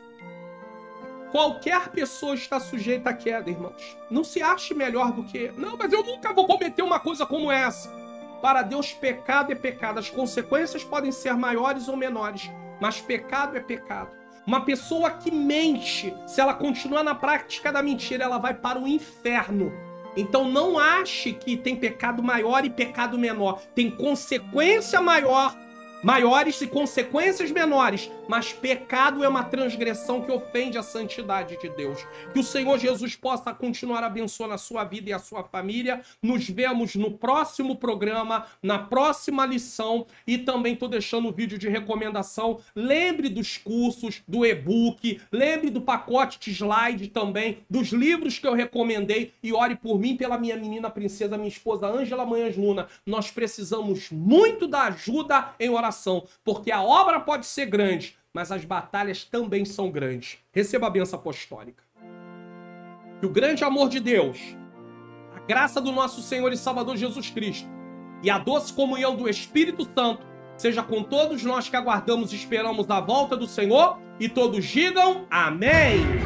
qualquer pessoa está sujeita à queda, irmãos. Não se ache melhor do que... Não, mas eu nunca vou cometer uma coisa como essa. Para Deus, pecado é pecado. As consequências podem ser maiores ou menores, mas pecado é pecado. Uma pessoa que mente, se ela continuar na prática da mentira, ela vai para o inferno. Então não ache que tem pecado maior e pecado menor. Tem consequência maiores e consequências menores, mas pecado é uma transgressão que ofende a santidade de Deus. Que o Senhor Jesus possa continuar abençoando a sua vida e a sua família. Nos vemos no próximo programa, na próxima lição, e também estou deixando o vídeo de recomendação. Lembre dos cursos, do e-book, lembre do pacote de slide também, dos livros que eu recomendei, e ore por mim, pela minha menina princesa, minha esposa Ângela Manhãs Luna. Nós precisamos muito da ajuda em oração, porque a obra pode ser grande, mas as batalhas também são grandes. Receba a bênção apostólica. Que o grande amor de Deus, a graça do nosso Senhor e Salvador Jesus Cristo e a doce comunhão do Espírito Santo seja com todos nós que aguardamos e esperamos a volta do Senhor, e todos digam amém.